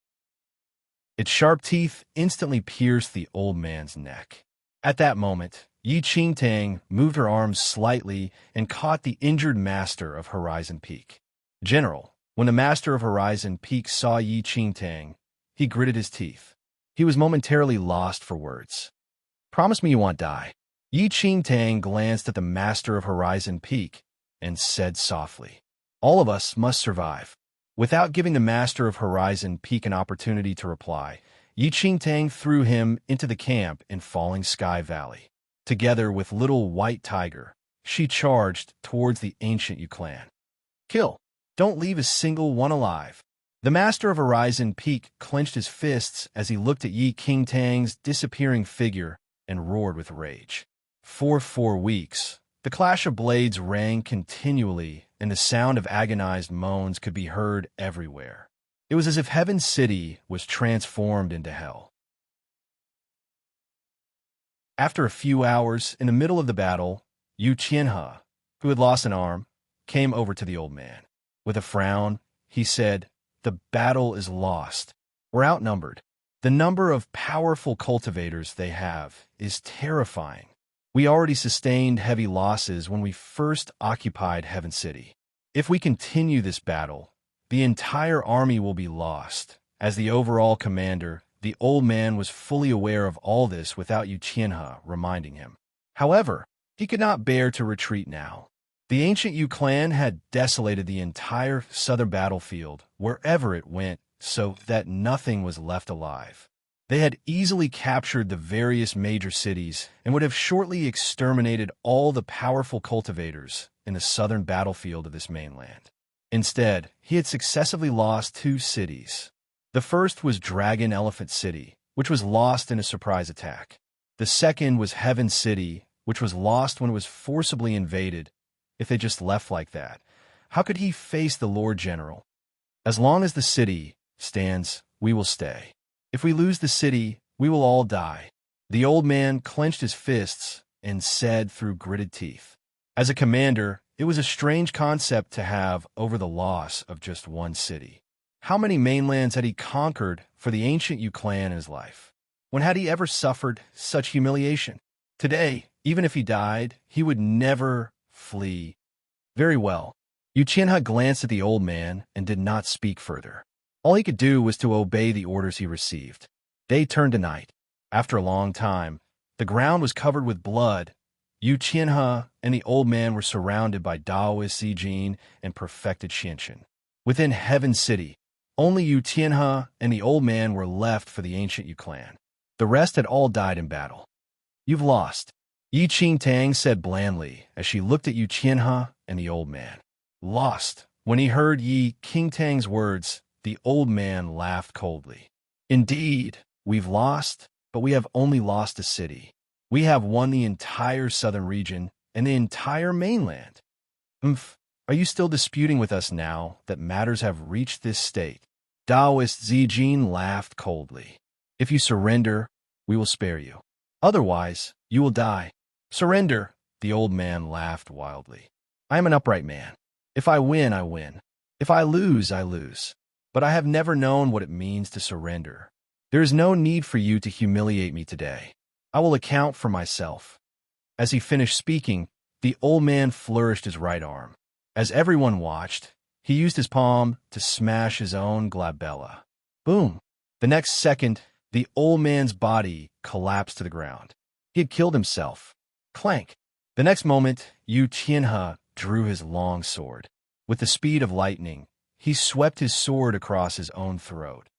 Its sharp teeth instantly pierced the old man's neck. At that moment, Yi Qingtang moved her arms slightly and caught the injured master of Horizon Peak. General, when the master of Horizon Peak saw Yi Qingtang, he gritted his teeth. He was momentarily lost for words. Promise me you won't die. Yi Qingtang glanced at the master of Horizon Peak and said softly, All of us must survive. Without giving the master of Horizon Peak an opportunity to reply, Yi Qingtang threw him into the camp in Falling Sky Valley. Together with little White Tiger, she charged towards the ancient Yu clan. Kill! Don't leave a single one alive. The master of Horizon Peak clenched his fists as he looked at Yi Qingtang's disappearing figure and roared with rage. For 4 weeks, the clash of blades rang continually, and the sound of agonized moans could be heard everywhere. It was as if Heaven's city was transformed into hell. After a few hours, in the middle of the battle, Yu Qianhe, who had lost an arm, came over to the old man. With a frown, he said, The battle is lost. We're outnumbered. The number of powerful cultivators they have is terrifying. We already sustained heavy losses when we first occupied Heaven City. If we continue this battle, the entire army will be lost. As the overall commander, the old man was fully aware of all this without Yu Qianhe reminding him. However, he could not bear to retreat now. The ancient Yu clan had desolated the entire southern battlefield wherever it went so that nothing was left alive. They had easily captured the various major cities and would have shortly exterminated all the powerful cultivators in the southern battlefield of this mainland. Instead, he had successively lost 2 cities. The first was Dragon Elephant City, which was lost in a surprise attack. The second was Heaven City, which was lost when it was forcibly invaded. If they just left like that, how could he face the Lord General? As long as the city stands, we will stay. If we lose the city, we will all die. The old man clenched his fists and said through gritted teeth. As a commander, it was a strange concept to have over the loss of just one city. How many mainlands had he conquered for the ancient Yu clan in his life? When had he ever suffered such humiliation? Today, even if he died, he would never flee. Very well. Yu Qianhe glanced at the old man and did not speak further. All he could do was to obey the orders he received. Day turned to night. After a long time, the ground was covered with blood. Yu Qianhe and the old man were surrounded by Daoist Zijin and perfected Xianxin. Within Heaven City, only Yu Qianhe and the old man were left for the ancient Yu clan. The rest had all died in battle. You've lost, Yi Qingtang said blandly as she looked at Yu Qianhe and the old man. Lost. When he heard Yi Qingtang's words, the old man laughed coldly. Indeed, we've lost, but we have only lost a city. We have won the entire southern region and the entire mainland. Are you still disputing with us now that matters have reached this state? Daoist Zijin laughed coldly. If you surrender, we will spare you. Otherwise, you will die. Surrender, the old man laughed wildly. I am an upright man. If I win, I win. If I lose, I lose. But I have never known what it means to surrender. There is no need for you to humiliate me today. I will account for myself. As he finished speaking, the old man flourished his right arm. As everyone watched, he used his palm to smash his own glabella. Boom! The next second, the old man's body collapsed to the ground. He had killed himself. Clank! The next moment, Yu Qianhe drew his long sword. With the speed of lightning, he swept his sword across his own throat.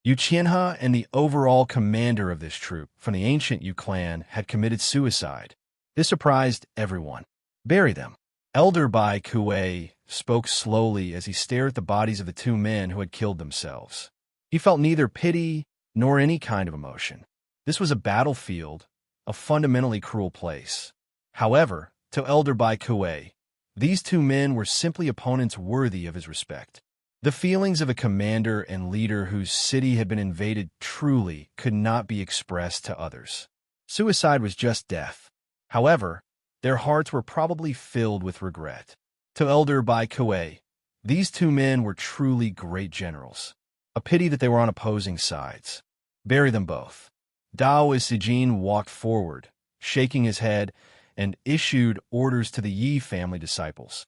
Yu Qianhe and the overall commander of this troop from the ancient Yu clan had committed suicide. This surprised everyone. Bury them. Elder Bai Kuei spoke slowly as he stared at the bodies of the two men who had killed themselves. He felt neither pity nor any kind of emotion. This was a battlefield, a fundamentally cruel place. However, to Elder Bai Kuei, these two men were simply opponents worthy of his respect. The feelings of a commander and leader whose city had been invaded truly could not be expressed to others. Suicide was just death. However, their hearts were probably filled with regret. To Elder Bai Kuei, these two men were truly great generals. A pity that they were on opposing sides. Bury them both. Dao Zijin walked forward, shaking his head, and issued orders to the Yi family disciples.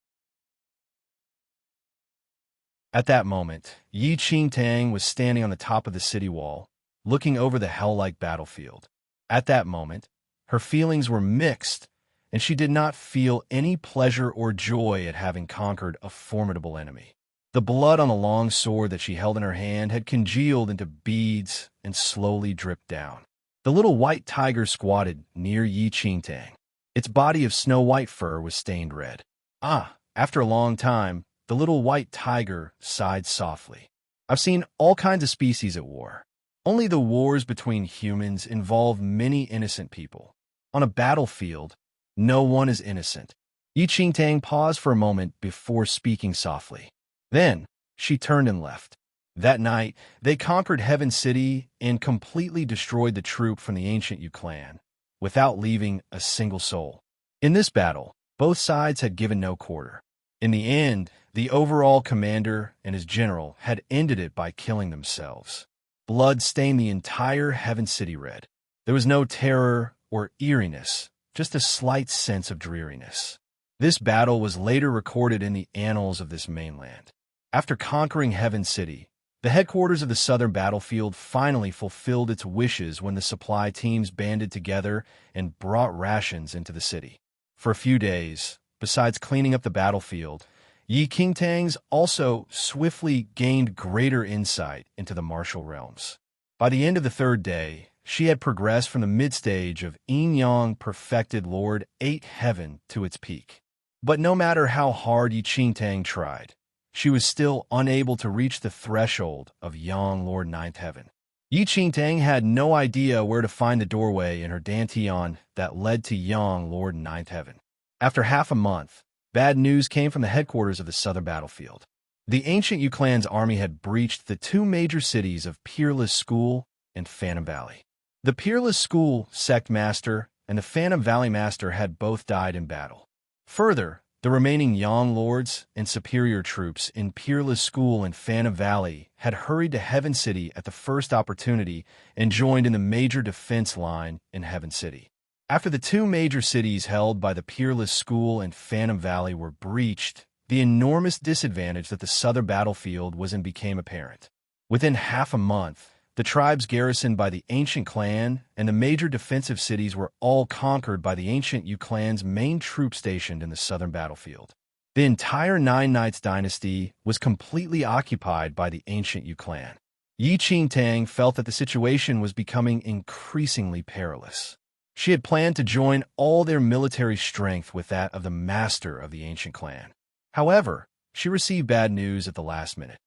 At that moment, Yi Qingtang was standing on the top of the city wall, looking over the hell-like battlefield. At that moment, her feelings were mixed, and she did not feel any pleasure or joy at having conquered a formidable enemy. The blood on the long sword that she held in her hand had congealed into beads and slowly dripped down. The little white tiger squatted near Yi Qingtang. Its body of snow-white fur was stained red. After a long time, the little white tiger sighed softly. I've seen all kinds of species at war. Only the wars between humans involve many innocent people. On a battlefield, no one is innocent. Yi Qingtang paused for a moment before speaking softly. Then, she turned and left. That night, they conquered Heaven City and completely destroyed the troop from the ancient Yu clan, without leaving a single soul. In this battle, both sides had given no quarter. In the end, the overall commander and his general had ended it by killing themselves. Blood stained the entire Heaven City red. There was no terror or eeriness, just a slight sense of dreariness. This battle was later recorded in the annals of this mainland. After conquering Heaven City, the headquarters of the southern battlefield finally fulfilled its wishes when the supply teams banded together and brought rations into the city. For a few days, besides cleaning up the battlefield, Yi Qingtang's also swiftly gained greater insight into the martial realms. By the end of the third day, she had progressed from the mid-stage of Yin-Yang perfected Lord 8 Heaven to its peak. But no matter how hard Yi Qingtang tried, she was still unable to reach the threshold of Yang Lord 9th Heaven. Yi Qingtang had no idea where to find the doorway in her dantian that led to Yang Lord 9th Heaven. After half a month, bad news came from the headquarters of the southern battlefield. The ancient Yu clan's army had breached the two major cities of Peerless School and Phantom Valley. The Peerless School sect master and the Phantom Valley master had both died in battle. Further, the remaining Yang lords and superior troops in Peerless School and Phantom Valley had hurried to Heaven City at the first opportunity and joined in the major defense line in Heaven City. After the two major cities held by the Peerless School and Phantom Valley were breached, the enormous disadvantage that the southern battlefield was in became apparent. Within half a month, the tribes garrisoned by the ancient clan and the major defensive cities were all conquered by the ancient Yu clan's main troop stationed in the southern battlefield. The entire Nine Knights dynasty was completely occupied by the ancient Yu clan. Yi Qingtang felt that the situation was becoming increasingly perilous. She had planned to join all their military strength with that of the master of the ancient clan. However, she received bad news at the last minute.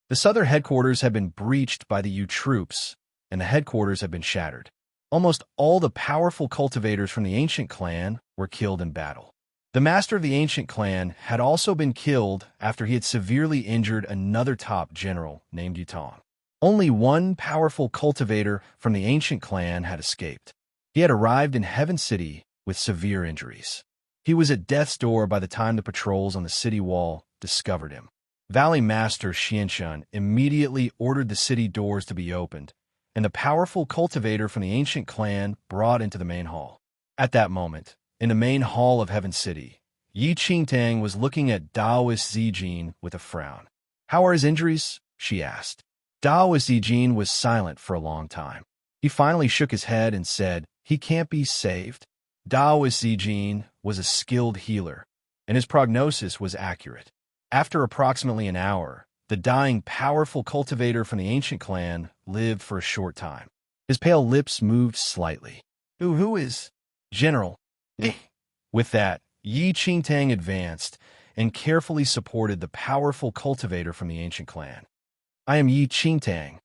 The southern headquarters had been breached by the Yu troops, and the headquarters had been shattered. Almost all the powerful cultivators from the ancient clan were killed in battle. The master of the ancient clan had also been killed after he had severely injured another top general named Yutong. Only one powerful cultivator from the ancient clan had escaped. He had arrived in Heaven City with severe injuries. He was at death's door by the time the patrols on the city wall discovered him. Valley Master Xianshun immediately ordered the city doors to be opened, and the powerful cultivator from the ancient clan brought into the main hall. At that moment, in the main hall of Heaven City, Yi Qingtang was looking at Daoist Zijin with a frown. "How are his injuries?" she asked. Daoist Zijin was silent for a long time. He finally shook his head and said, "He can't be saved." Daoist Zijin was a skilled healer, and his prognosis was accurate. After approximately an hour, the dying, powerful cultivator from the ancient clan lived for a short time. His pale lips moved slightly. Who is? General. With that, Yi Qingtang advanced and carefully supported the powerful cultivator from the ancient clan. I am Yi Qingtang.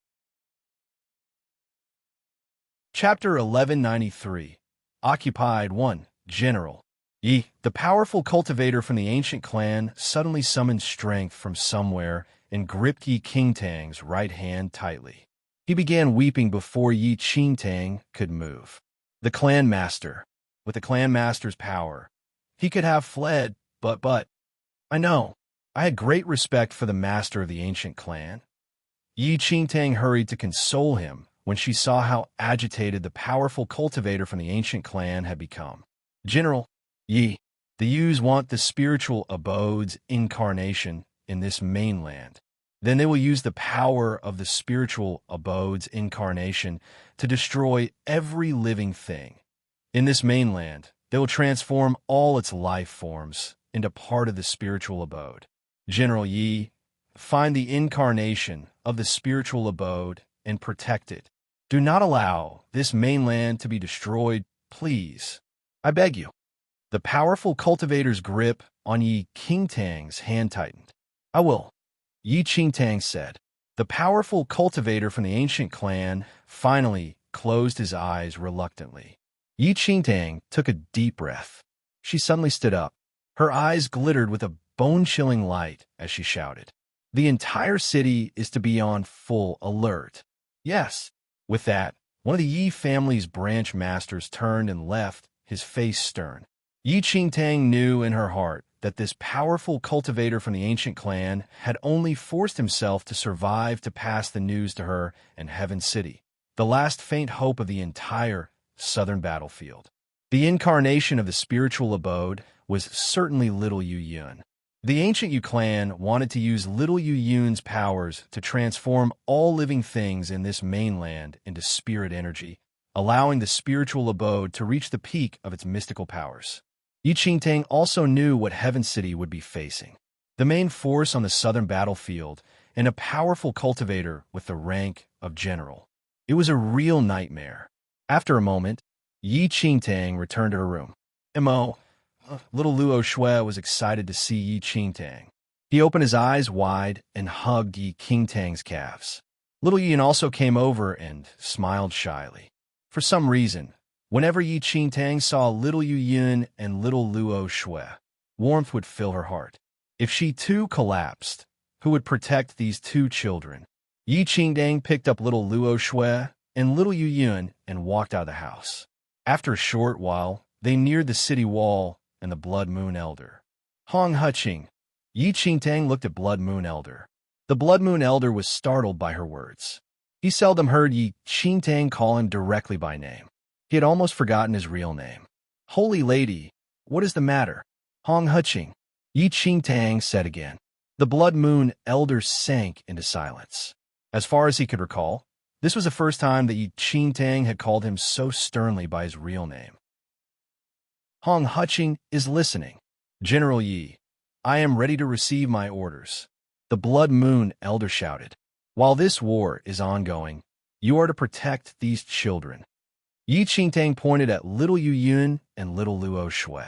Chapter 1193. Occupied 1. General. Yi, the powerful cultivator from the ancient clan, suddenly summoned strength from somewhere and gripped Yi Qingtang's right hand tightly. He began weeping before Yi Qingtang could move. The clan master. With the clan master's power, he could have fled, but, I know. I had great respect for the master of the ancient clan. Yi Qingtang hurried to console him when she saw how agitated the powerful cultivator from the ancient clan had become. General, Yi, the Yus want the spiritual abode's incarnation in this mainland. Then they will use the power of the spiritual abode's incarnation to destroy every living thing. In this mainland, they will transform all its life forms into part of the spiritual abode. General Yi, find the incarnation of the spiritual abode and protect it. Do not allow this mainland to be destroyed, please. I beg you. The powerful cultivator's grip on Yi Qingtang's hand tightened. I will, Yi Qingtang said. The powerful cultivator from the ancient clan finally closed his eyes reluctantly. Yi Qingtang took a deep breath. She suddenly stood up. Her eyes glittered with a bone-chilling light as she shouted. The entire city is to be on full alert. Yes. With that, one of the Yi family's branch masters turned and left, his face stern. Yi Qingtang knew in her heart that this powerful cultivator from the ancient clan had only forced himself to survive to pass the news to her and Heaven City, the last faint hope of the entire southern battlefield. The incarnation of the spiritual abode was certainly Little Yu Yun. The ancient Yu clan wanted to use Little Yu Yun's powers to transform all living things in this mainland into spirit energy, allowing the spiritual abode to reach the peak of its mystical powers. Yi Qingtang also knew what Heaven City would be facing. The main force on the southern battlefield and a powerful cultivator with the rank of general. It was a real nightmare. After a moment, Yi Qingtang returned to her room. Mo. Little Luo Shui was excited to see Yi Qingtang. He opened his eyes wide and hugged Yi Qingtang's calves. Little Yin also came over and smiled shyly. For some reason, whenever Yi Qingtang saw Little Yu Yun and Little Luo Shui, warmth would fill her heart. If she too collapsed, who would protect these two children? Yi Qingtang picked up Little Luo Shui and Little Yu Yun and walked out of the house. After a short while, they neared the city wall and the Blood Moon Elder. Hong Huching. Yi Qingtang looked at Blood Moon Elder. The Blood Moon Elder was startled by her words. He seldom heard Yi Qingtang call him directly by name. He had almost forgotten his real name. Holy Lady, what is the matter? Hong Huching. Yi Qingtang said again. The Blood Moon Elder sank into silence. As far as he could recall, this was the first time that Yi Qingtang had called him so sternly by his real name. Hong Huching is listening. General Yi, I am ready to receive my orders. The Blood Moon Elder shouted. While this war is ongoing, you are to protect these children. Yi Qingtang pointed at Little Yu Yun and Little Luo Shui.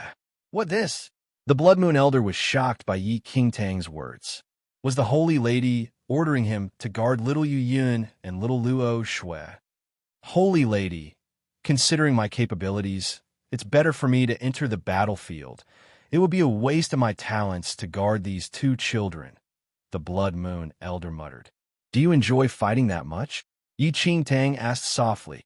What this? The Blood Moon Elder was shocked by Yi Qingtang's words. Was the Holy Lady ordering him to guard Little Yu Yun and Little Luo Shui? Holy Lady, considering my capabilities, it's better for me to enter the battlefield. It would be a waste of my talents to guard these two children, the Blood Moon Elder muttered. Do you enjoy fighting that much? Yi Qingtang asked softly.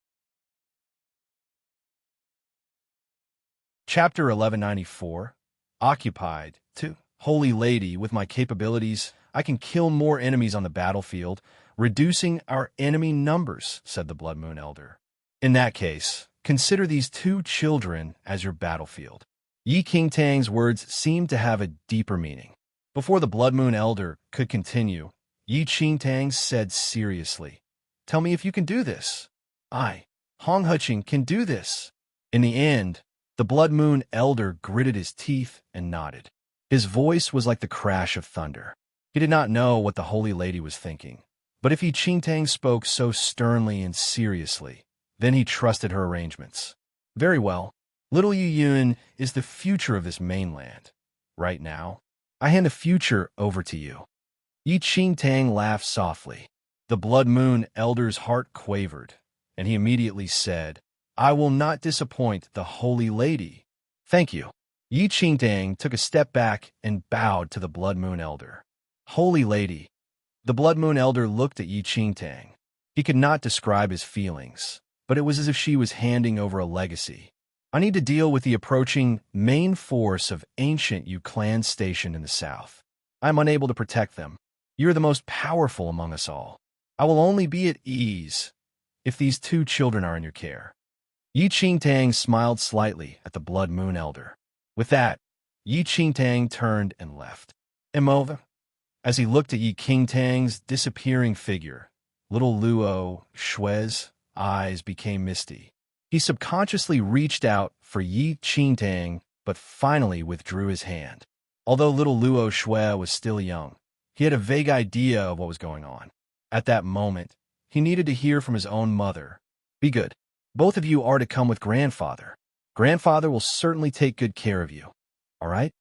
Chapter 1194. Occupied 2. Holy Lady, with my capabilities, I can kill more enemies on the battlefield, reducing our enemy numbers, said the Blood Moon Elder. In that case, consider these two children as your battlefield. Yi Qingtang's words seemed to have a deeper meaning. Before the Blood Moon Elder could continue, Yi Qingtang said seriously, Tell me if you can do this. I, Hong Huching, can do this. In the end, The Blood Moon Elder gritted his teeth and nodded. His voice was like the crash of thunder. He did not know what the Holy Lady was thinking, but if Yi Qingtang spoke so sternly and seriously, then he trusted her arrangements. Very well. Little Yu Yun is the future of this mainland. Right now, I hand the future over to you. Yi Qingtang laughed softly. The Blood Moon Elder's heart quavered, and he immediately said, I will not disappoint the Holy Lady. Thank you. Yi Qingtang took a step back and bowed to the Blood Moon Elder. Holy Lady. The Blood Moon Elder looked at Yi Qingtang. He could not describe his feelings, but it was as if she was handing over a legacy. I need to deal with the approaching main force of ancient Yu clan stationed in the south. I am unable to protect them. You are the most powerful among us all. I will only be at ease if these two children are in your care. Yi Qingtang smiled slightly at the Blood Moon Elder. With that, Yi Qingtang turned and left. Immerse. As he looked at Yi Qingtang's disappearing figure, little Luo Shui's eyes became misty. He subconsciously reached out for Yi Qingtang, but finally withdrew his hand. Although little Luo Shui was still young, he had a vague idea of what was going on. At that moment, he needed to hear from his own mother. Be good. Both of you are to come with grandfather. Grandfather will certainly take good care of you. All right?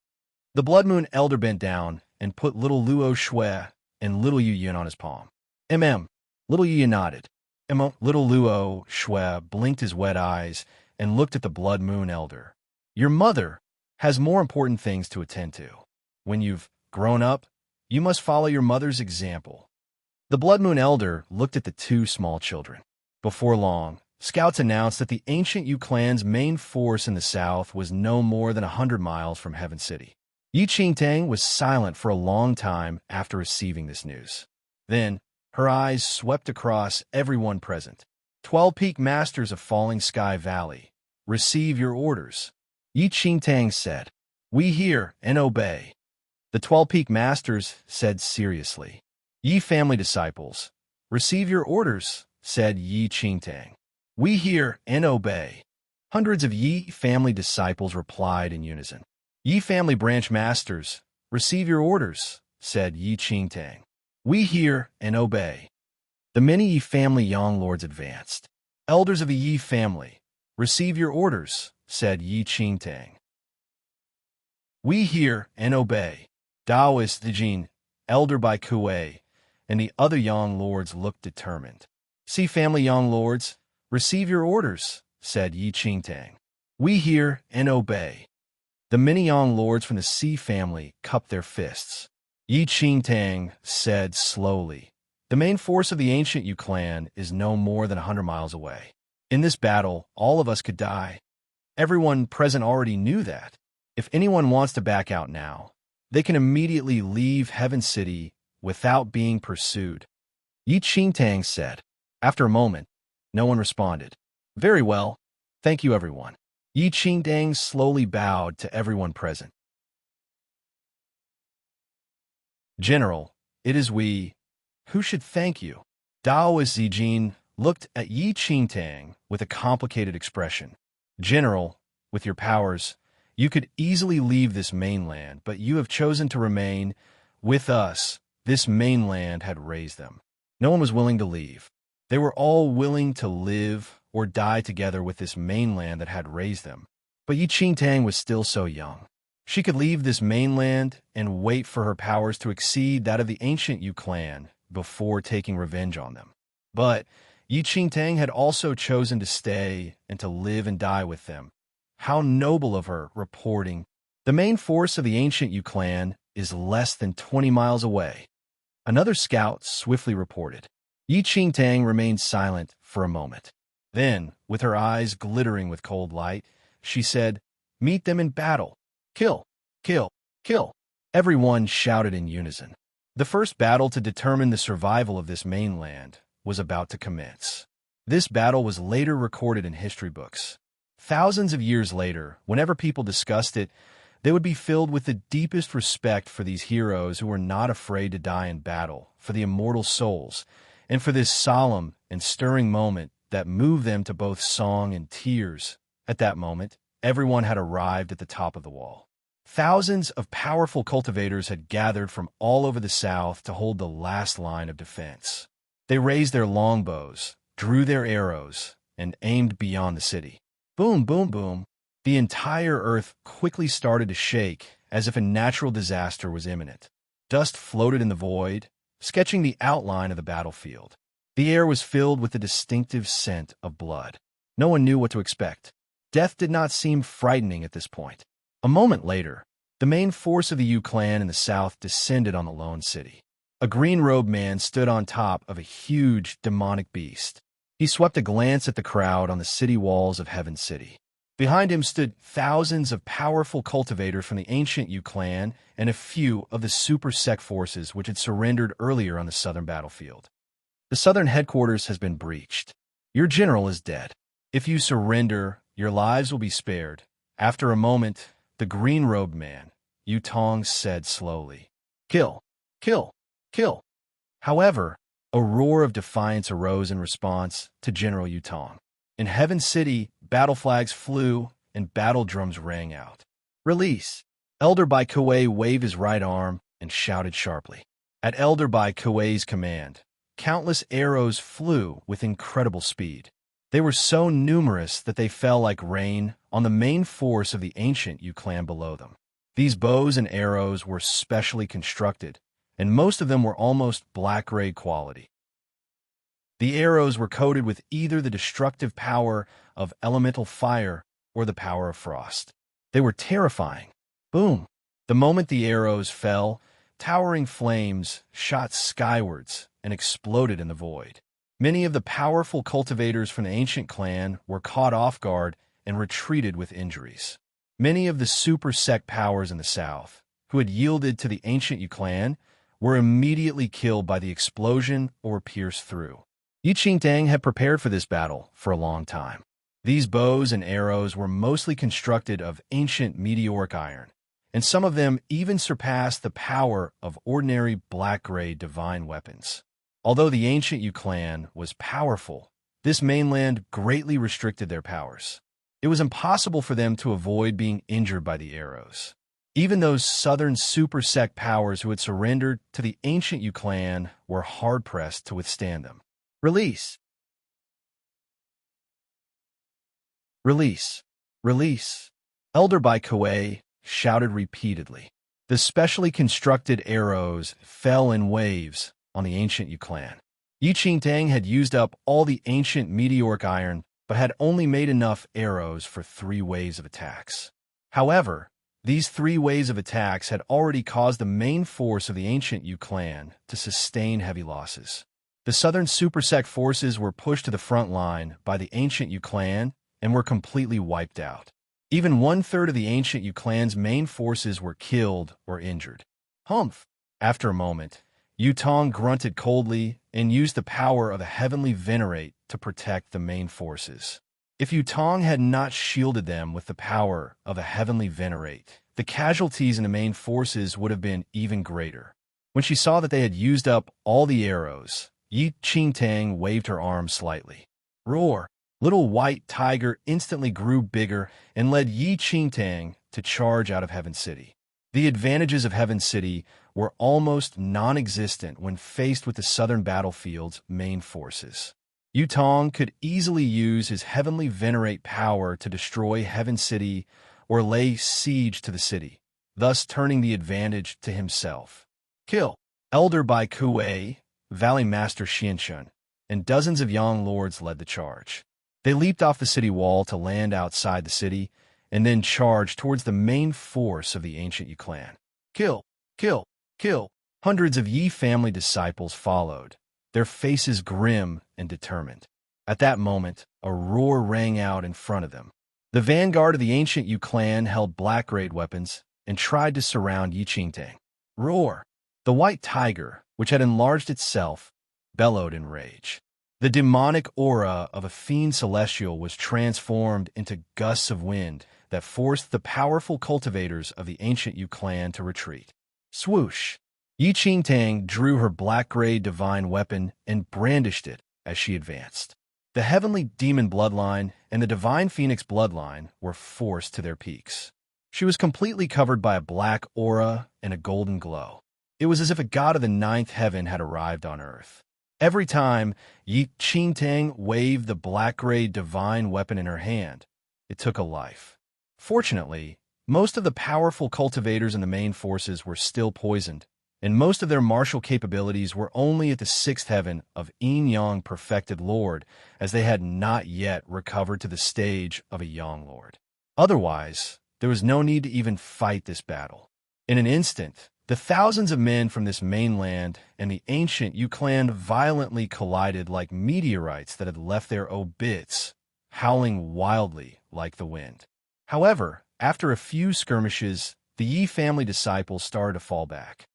The Blood Moon Elder bent down and put little Luo Shui and little Yu Yun on his palm. Little Yu Yun nodded. Little Luo Shui blinked his wet eyes and looked at the Blood Moon Elder. Your mother has more important things to attend to. When you've grown up, you must follow your mother's example. The Blood Moon Elder looked at the two small children. Before long, scouts announced that the ancient Yu clan's main force in the south was no more than 100 miles from Heaven City. Yi Qingtang was silent for a long time after receiving this news. Then, her eyes swept across everyone present. 12 Peak Masters of Falling Sky Valley, receive your orders. Yi Qingtang said, We hear and obey. The 12 Peak Masters said seriously. Yi family disciples, receive your orders, said Yi Qingtang. We hear and obey. Hundreds of Yi family disciples replied in unison. Yi family branch masters, receive your orders, said Yi Qingtang. We hear and obey. The many Yi family young lords advanced. Elders of the Yi family, receive your orders, said Yi Qingtang. We hear and obey. Taoist Dijin, elder by Kuei, and the other young lords looked determined. See family young lords, receive your orders, said Yi Qingtang. We hear and obey. The many young lords from the Sea family cupped their fists. Yi Qingtang said slowly, The main force of the ancient Yu clan is no more than 100 miles away. In this battle, all of us could die. Everyone present already knew that. If anyone wants to back out now, they can immediately leave Heaven City without being pursued. Yi Qingtang said. After a moment, no one responded. Very well. Thank you, everyone. Yi Qingtang slowly bowed to everyone present. General, it is we. Who should thank you? Taoist Zijin looked at Yi Qingtang with a complicated expression. General, with your powers, you could easily leave this mainland, but you have chosen to remain with us. This mainland had raised them. No one was willing to leave. They were all willing to live or die together with this mainland that had raised them. But Yi Qingtang was still so young. She could leave this mainland and wait for her powers to exceed that of the ancient Yu clan before taking revenge on them. But Yi Qingtang had also chosen to stay and to live and die with them. How noble of her, reporting. The main force of the ancient Yu clan is less than 20 miles away. Another scout swiftly reported. Yi Qingtang remained silent for a moment. Then, with her eyes glittering with cold light, she said, Meet them in battle. Kill, kill, kill. Everyone shouted in unison. The first battle to determine the survival of this mainland was about to commence. This battle was later recorded in history books. Thousands of years later, whenever people discussed it, they would be filled with the deepest respect for these heroes who were not afraid to die in battle, for the immortal souls, and for this solemn and stirring moment that moved them to both song and tears. At that moment, everyone had arrived at the top of the wall. Thousands of powerful cultivators had gathered from all over the south to hold the last line of defense. They raised their longbows, drew their arrows, and aimed beyond the city. Boom, boom, boom. The entire earth quickly started to shake as if a natural disaster was imminent. Dust floated in the void, sketching the outline of the battlefield. The air was filled with the distinctive scent of blood. No one knew what to expect. Death did not seem frightening at this point. A moment later, the main force of the Yu clan in the south descended on the lone city. A green-robed man stood on top of a huge, demonic beast. He swept a glance at the crowd on the city walls of Heaven City. Behind him stood thousands of powerful cultivators from the ancient Yu clan and a few of the super sect forces which had surrendered earlier on the southern battlefield. The southern headquarters has been breached. Your general is dead. If you surrender, your lives will be spared. After a moment, the green-robed man, Yu Tong, said slowly, "Kill, kill, kill." However, a roar of defiance arose in response to General Yu Tong. In Heaven City, battle flags flew and battle drums rang out. "Release!" Elder Bai Kuei waved his right arm and shouted sharply. At Elder Bai Kuei's command, countless arrows flew with incredible speed. They were so numerous that they fell like rain on the main force of the ancient Yu clan below them. These bows and arrows were specially constructed, and most of them were almost black-gray quality. The arrows were coated with either the destructive power of elemental fire or the power of frost. They were terrifying. Boom! The moment the arrows fell, towering flames shot skywards and exploded in the void. Many of the powerful cultivators from the ancient clan were caught off guard and retreated with injuries. Many of the super sect powers in the south, who had yielded to the ancient Yu clan, were immediately killed by the explosion or pierced through. Enchanting had prepared for this battle for a long time. These bows and arrows were mostly constructed of ancient meteoric iron, and some of them even surpassed the power of ordinary black-gray divine weapons. Although the ancient Yu clan was powerful, this mainland greatly restricted their powers. It was impossible for them to avoid being injured by the arrows. Even those southern super sect powers who had surrendered to the ancient Yu clan were hard-pressed to withstand them. Release! Release! Release! Elder Bai Kuei shouted repeatedly. The specially constructed arrows fell in waves on the ancient Yu clan. Enchanting had used up all the ancient meteoric iron, but had only made enough arrows for 3 waves of attacks. However, these 3 waves of attacks had already caused the main force of the ancient Yu clan to sustain heavy losses. The southern super sect forces were pushed to the front line by the ancient Yu clan and were completely wiped out. Even 1/3 of the ancient Yu clan's main forces were killed or injured. Humph! After a moment, Yu Tong grunted coldly and used the power of a heavenly venerate to protect the main forces. If Yu Tong had not shielded them with the power of a heavenly venerate, the casualties in the main forces would have been even greater. When she saw that they had used up all the arrows, Yi Qingtang waved her arm slightly. Roar! Little White Tiger instantly grew bigger and led Yi Qingtang to charge out of Heaven City. The advantages of Heaven City were almost non-existent when faced with the southern battlefield's main forces. Yu Tong could easily use his heavenly venerate power to destroy Heaven City or lay siege to the city, thus turning the advantage to himself. Kill! Elder Bai Kuei, Valley Master Xianshun, and dozens of young lords led the charge. They leaped off the city wall to land outside the city, and then charged towards the main force of the ancient Yu clan. Kill! Kill! Kill! Hundreds of Yi family disciples followed, their faces grim and determined. At that moment, a roar rang out in front of them. The vanguard of the ancient Yu clan held black-grade weapons and tried to surround Yi Qingtang. Roar! The white tiger, which had enlarged itself, bellowed in rage. The demonic aura of a fiend celestial was transformed into gusts of wind that forced the powerful cultivators of the ancient Yu clan to retreat. Swoosh! Yi Qingtang drew her black-gray divine weapon and brandished it as she advanced. The heavenly demon bloodline and the divine phoenix bloodline were forced to their peaks. She was completely covered by a black aura and a golden glow. It was as if a god of the ninth heaven had arrived on earth. Every time Yi Qingtang waved the black-gray divine weapon in her hand, it took a life. Fortunately, most of the powerful cultivators in the main forces were still poisoned, and most of their martial capabilities were only at the sixth heaven of Yin-Yang perfected lord, as they had not yet recovered to the stage of a Yang lord. Otherwise, there was no need to even fight this battle. In an instant, the thousands of men from this mainland and the ancient Yu clan violently collided like meteorites that had left their obits, howling wildly like the wind. However, after a few skirmishes, the Yi family disciples started to fall back.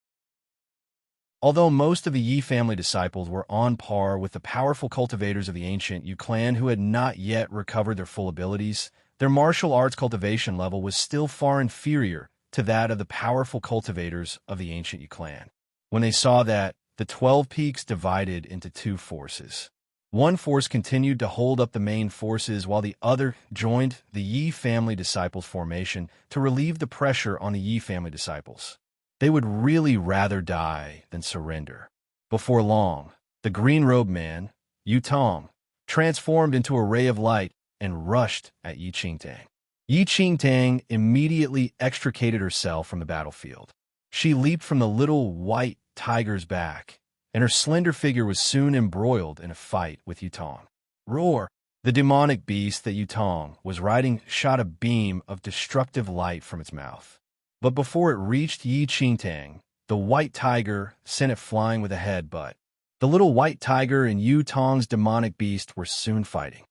Although most of the Yi family disciples were on par with the powerful cultivators of the ancient Yu clan who had not yet recovered their full abilities, their martial arts cultivation level was still far inferior to that of the powerful cultivators of the ancient Yu clan. When they saw that, the 12 peaks divided into two forces. One force continued to hold up the main forces while the other joined the Yi family disciples formation to relieve the pressure on the Yi family disciples. They would really rather die than surrender. Before long, the green-robed man, Yu Tong, transformed into a ray of light and rushed at Yi Qingtang. Yi Qingtang immediately extricated herself from the battlefield. She leaped from the little white tiger's back, and her slender figure was soon embroiled in a fight with Yu Tong. Roar! The demonic beast that Yu Tong was riding shot a beam of destructive light from its mouth. But before it reached Yi Qingtang, the white tiger sent it flying with a headbutt. The little white tiger and Yu Tong's demonic beast were soon fighting.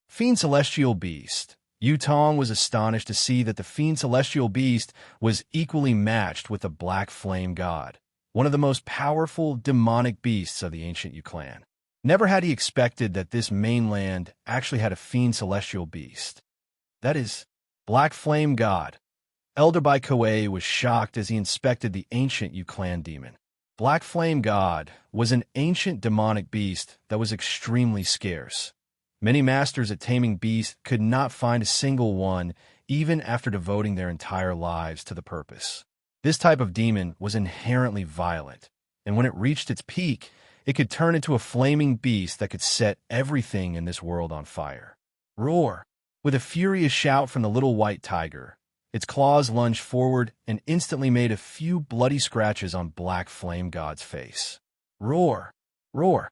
Fiend Celestial Beast. Yu Tong was astonished to see that the Fiend Celestial Beast was equally matched with the Black Flame God, one of the most powerful demonic beasts of the ancient Yu clan. Never had he expected that this mainland actually had a Fiend Celestial Beast. That is, Black Flame God. Elder Bai Koei was shocked as he inspected the ancient Yu clan demon. Black Flame God was an ancient demonic beast that was extremely scarce. Many masters at taming beasts could not find a single one, even after devoting their entire lives to the purpose. This type of demon was inherently violent, and when it reached its peak, it could turn into a flaming beast that could set everything in this world on fire. Roar! With a furious shout from the little white tiger, its claws lunged forward and instantly made a few bloody scratches on Black Flame God's face. Roar! Roar!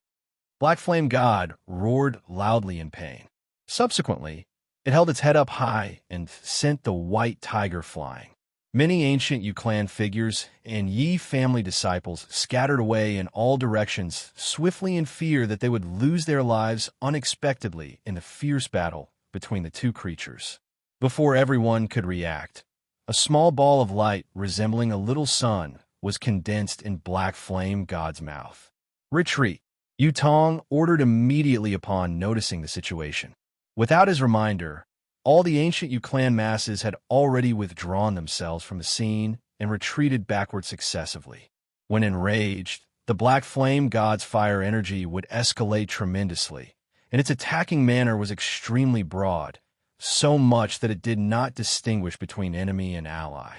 Black Flame God roared loudly in pain. Subsequently, it held its head up high and sent the white tiger flying. Many ancient Yu clan figures and Yi family disciples scattered away in all directions, swiftly in fear that they would lose their lives unexpectedly in the fierce battle between the two creatures. Before everyone could react, a small ball of light resembling a little sun was condensed in Black Flame God's mouth. Retreat! Yu Tong ordered immediately upon noticing the situation. Without his reminder, all the ancient Yu clan masses had already withdrawn themselves from the scene and retreated backward successively. When enraged, the Black Flame God's fire energy would escalate tremendously, and its attacking manner was extremely broad, so much that it did not distinguish between enemy and ally.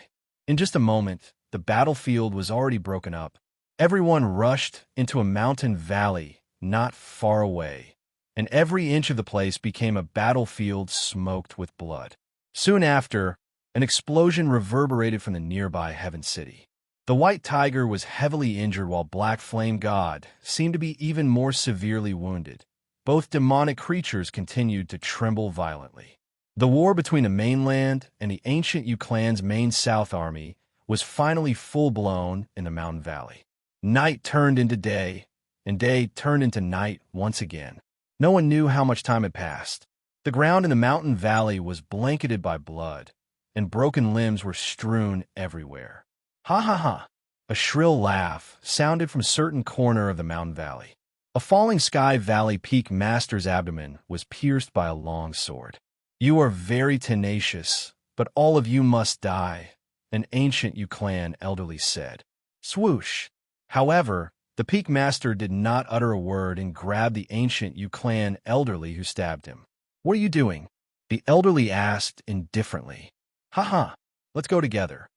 In just a moment, the battlefield was already broken up. Everyone rushed into a mountain valley not far away, and every inch of the place became a battlefield smoked with blood. Soon after, an explosion reverberated from the nearby Heaven City. The white tiger was heavily injured while Black Flame God seemed to be even more severely wounded. Both demonic creatures continued to tremble violently. The war between the mainland and the ancient Yu clan's main south army was finally full-blown in the mountain valley. Night turned into day, and day turned into night once again. No one knew how much time had passed. The ground in the mountain valley was blanketed by blood, and broken limbs were strewn everywhere. Ha ha ha! A shrill laugh sounded from a certain corner of the mountain valley. A falling sky valley peak master's abdomen was pierced by a long sword. You are very tenacious, but all of you must die, an ancient Yu clan elderly said. Swoosh! However, The Peak Master did not utter a word and grabbed the ancient Yu clan elderly who stabbed him. "What are you doing?" the elderly asked indifferently. "Ha, let's go together."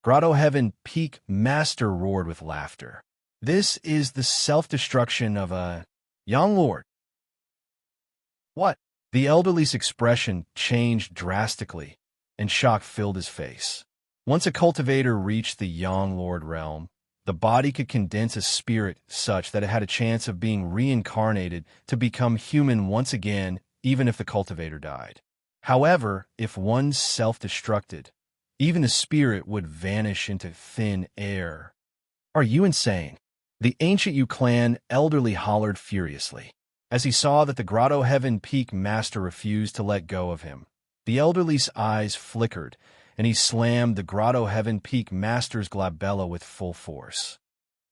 Grotto Heaven Peak Master roared with laughter. "This is the self-destruction of a young lord." "What?" The elderly's expression changed drastically, and shock filled his face. Once a cultivator reached the young lord realm, the body could condense a spirit such that it had a chance of being reincarnated to become human once again, even if the cultivator died. However, if one self-destructed, even the spirit would vanish into thin air. "Are you insane?" The ancient Yu clan elderly hollered furiously. As he saw that the Grotto Heaven Peak Master refused to let go of him, the elderly's eyes flickered, and he slammed the Grotto Heaven Peak Master's glabella with full force.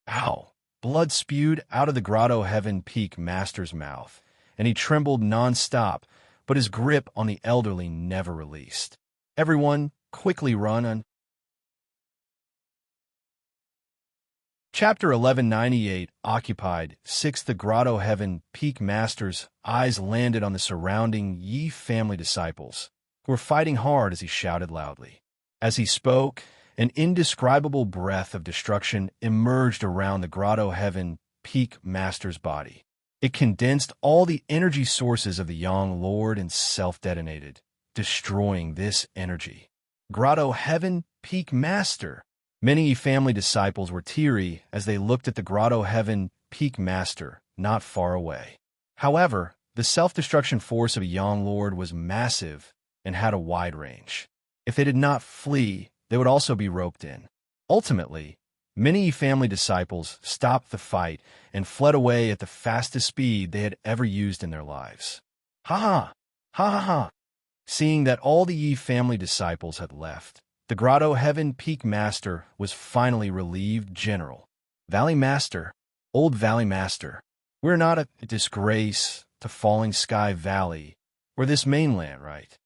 Ow! Blood spewed out of the Grotto Heaven Peak Master's mouth, and he trembled non-stop, but his grip on the elderly never released. "Everyone, quickly run on." Chapter 1198 Occupied 6. The Grotto Heaven Peak Master's eyes landed on the surrounding Yi family disciples, who were fighting hard as he shouted loudly. As he spoke, an indescribable breath of destruction emerged around the Grotto Heaven Peak Master's body. It condensed all the energy sources of the young lord and self-detonated, destroying this energy. Grotto Heaven Peak Master! Many family disciples were teary as they looked at the Grotto Heaven Peak Master not far away. However, the self-destruction force of a young lord was massive and had a wide range. If they did not flee, they would also be roped in. Ultimately, many family disciples stopped the fight and fled away at the fastest speed they had ever used in their lives. Ha ha! Seeing that all the Yi family disciples had left, the Grotto Heaven Peak Master was finally relieved. "General, Valley Master, old Valley Master, we're not a disgrace to Falling Sky Valley or this mainland, right?"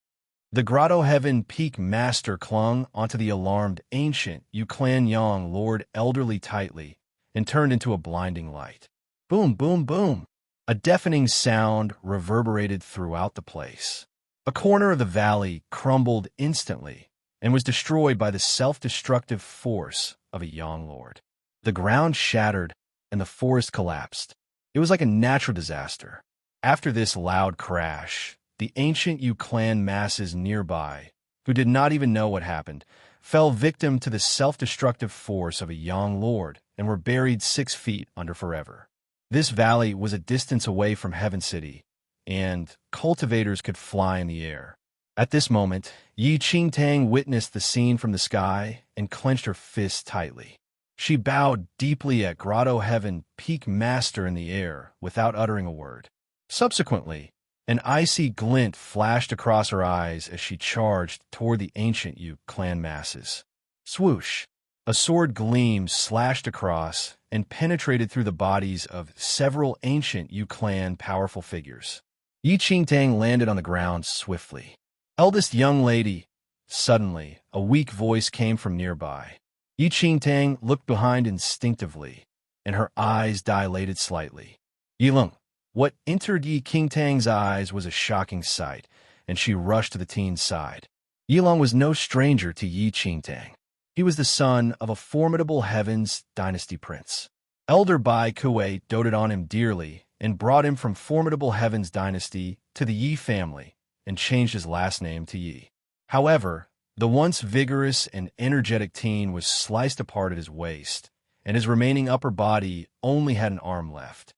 The Grotto Heaven Peak Master clung onto the alarmed ancient Yu clan young lord elderly tightly and turned into a blinding light. Boom, boom, boom! A deafening sound reverberated throughout the place. A corner of the valley crumbled instantly and was destroyed by the self-destructive force of a young lord. The ground shattered and the forest collapsed. It was like a natural disaster. After this loud crash, the ancient Yu clan masses nearby, who did not even know what happened, fell victim to the self-destructive force of a young lord and were buried 6 feet under forever. This valley was a distance away from Heaven City, and cultivators could fly in the air. At this moment, Yi Qingtang witnessed the scene from the sky and clenched her fists tightly. She bowed deeply at Grotto Heaven Peak Master in the air without uttering a word. Subsequently, an icy glint flashed across her eyes as she charged toward the ancient Yu clan masses. Swoosh! A sword gleam slashed across and penetrated through the bodies of several ancient Yu clan powerful figures. Yi Qingtang landed on the ground swiftly. "Eldest young lady!" Suddenly, a weak voice came from nearby. Yi Qingtang looked behind instinctively, and her eyes dilated slightly. "Yilong!" What entered Yi Qingtang's eyes was a shocking sight, and she rushed to the teen's side. Yilong was no stranger to Yi Qingtang. He was the son of a formidable Heaven's Dynasty prince. Elder Bai Kuei doted on him dearly and brought him from formidable Heaven's Dynasty to the Yi family and changed his last name to Yi. However, the once vigorous and energetic teen was sliced apart at his waist, and his remaining upper body only had an arm left.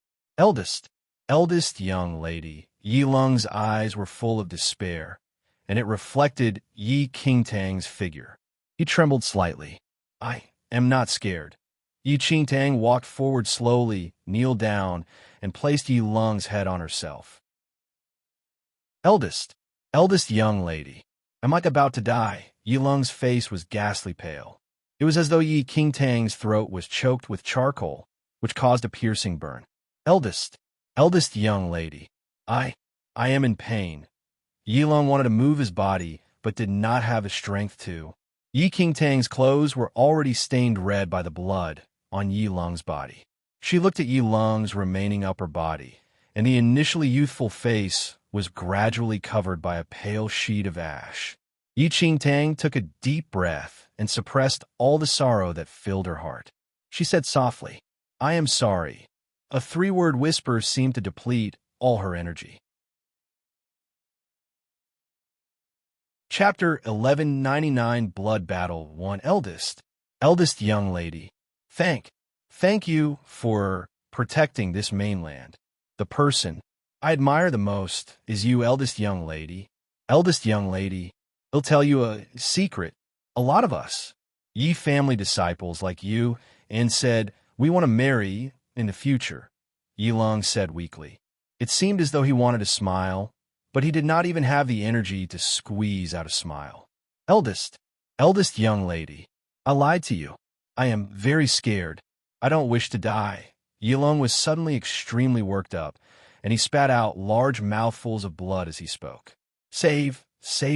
Eldest young lady, Yilong's eyes were full of despair, and it reflected Yi Qingtang's figure. He trembled slightly. "I am not scared." Yi Qingtang walked forward slowly, kneeled down, and placed Yilong's head on herself. Eldest young lady, am I about to die?" Yilong's face was ghastly pale. It was as though Yi Qingtang's throat was choked with charcoal, which caused a piercing burn. Eldest young lady, I am in pain." Yilong wanted to move his body, but did not have the strength to. Yi Qingtang's clothes were already stained red by the blood on Yilong's body. She looked at Yi Lung's remaining upper body, and the initially youthful face was gradually covered by a pale sheet of ash. Yi Qingtang took a deep breath and suppressed all the sorrow that filled her heart. She said softly, "I am sorry." A three-word whisper seemed to deplete all her energy. Chapter 1199 Blood Battle 1 Eldest young lady. Thank you for protecting this mainland. The person I admire the most is you, eldest young lady. Eldest young lady, I'll tell you a secret. A lot of us, ye family disciples like you, and said, we want to marry in the future, Yi Lung said weakly. It seemed as though he wanted to smile, but he did not even have the energy to squeeze out a smile. Eldest young lady, I lied to you. I am very scared. I don't wish to die. Yi Lung was suddenly extremely worked up, and he spat out large mouthfuls of blood as he spoke. Save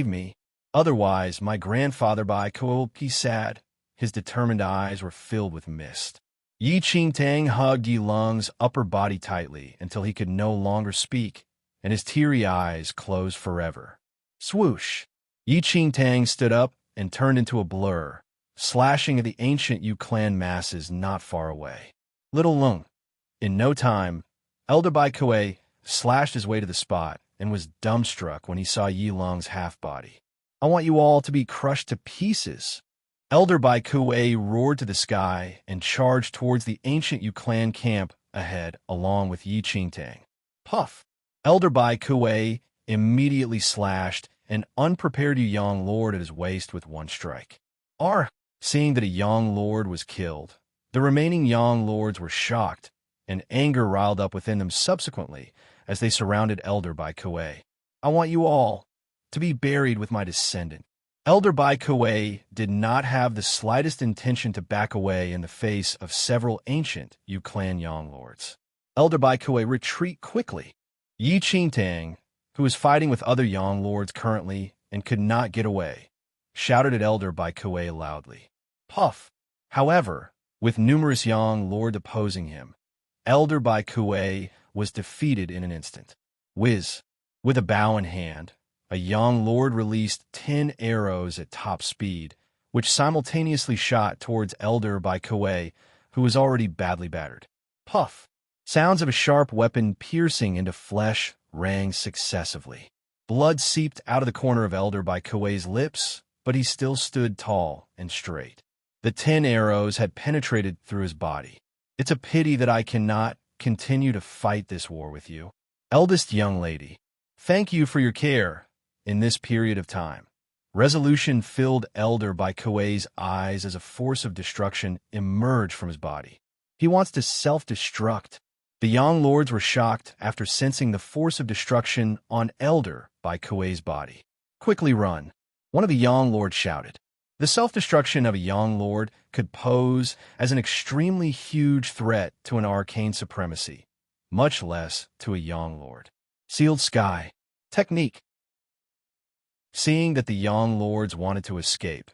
me. Otherwise, my grandfather Bai Ko will be sad. His determined eyes were filled with mist. Yi Qingtang hugged Yi Lung's upper body tightly until he could no longer speak, and his teary eyes closed forever. Swoosh! Yi Qingtang stood up and turned into a blur, slashing at the ancient Yu clan masses not far away. Little Lung. In no time, Elder Bai Kuei slashed his way to the spot and was dumbstruck when he saw Yi Lung's half-body. I want you all to be crushed to pieces. Elder Bai Kuei roared to the sky and charged towards the ancient Yu clan camp ahead along with Yi Qingtang. Puff! Elder Bai Kuei immediately slashed an unprepared young lord at his waist with one strike. Seeing that a young lord was killed, the remaining young lords were shocked, and anger riled up within them subsequently as they surrounded Elder Bai Kuei. I want you all to be buried with my descendant. Elder Bai Kuei did not have the slightest intention to back away in the face of several ancient Yu clan young lords. Elder Bai Kuei retreat quickly. Yi Qingtang, who was fighting with other young lords currently and could not get away, shouted at Elder Bai Kuei loudly. Puff! However, with numerous young lords opposing him, Elder Bai Kuei was defeated in an instant. Whiz! With a bow in hand, a young lord released 10 arrows at top speed, which simultaneously shot towards Elder Bai Kuei, who was already badly battered. Puff! Sounds of a sharp weapon piercing into flesh rang successively. Blood seeped out of the corner of Elder Bai Kuei's lips, but he still stood tall and straight. The 10 arrows had penetrated through his body. It's a pity that I cannot continue to fight this war with you. Eldest young lady, thank you for your care in this period of time. Resolution filled Elder Bai Kuei's eyes as a force of destruction emerged from his body. He wants to self-destruct. The young lords were shocked after sensing the force of destruction on Elder Bai Kuei's body. Quickly run, one of the young lords shouted. The self-destruction of a young lord could pose as an extremely huge threat to an arcane supremacy, much less to a young lord. Sealed sky. Technique. Seeing that the young lords wanted to escape,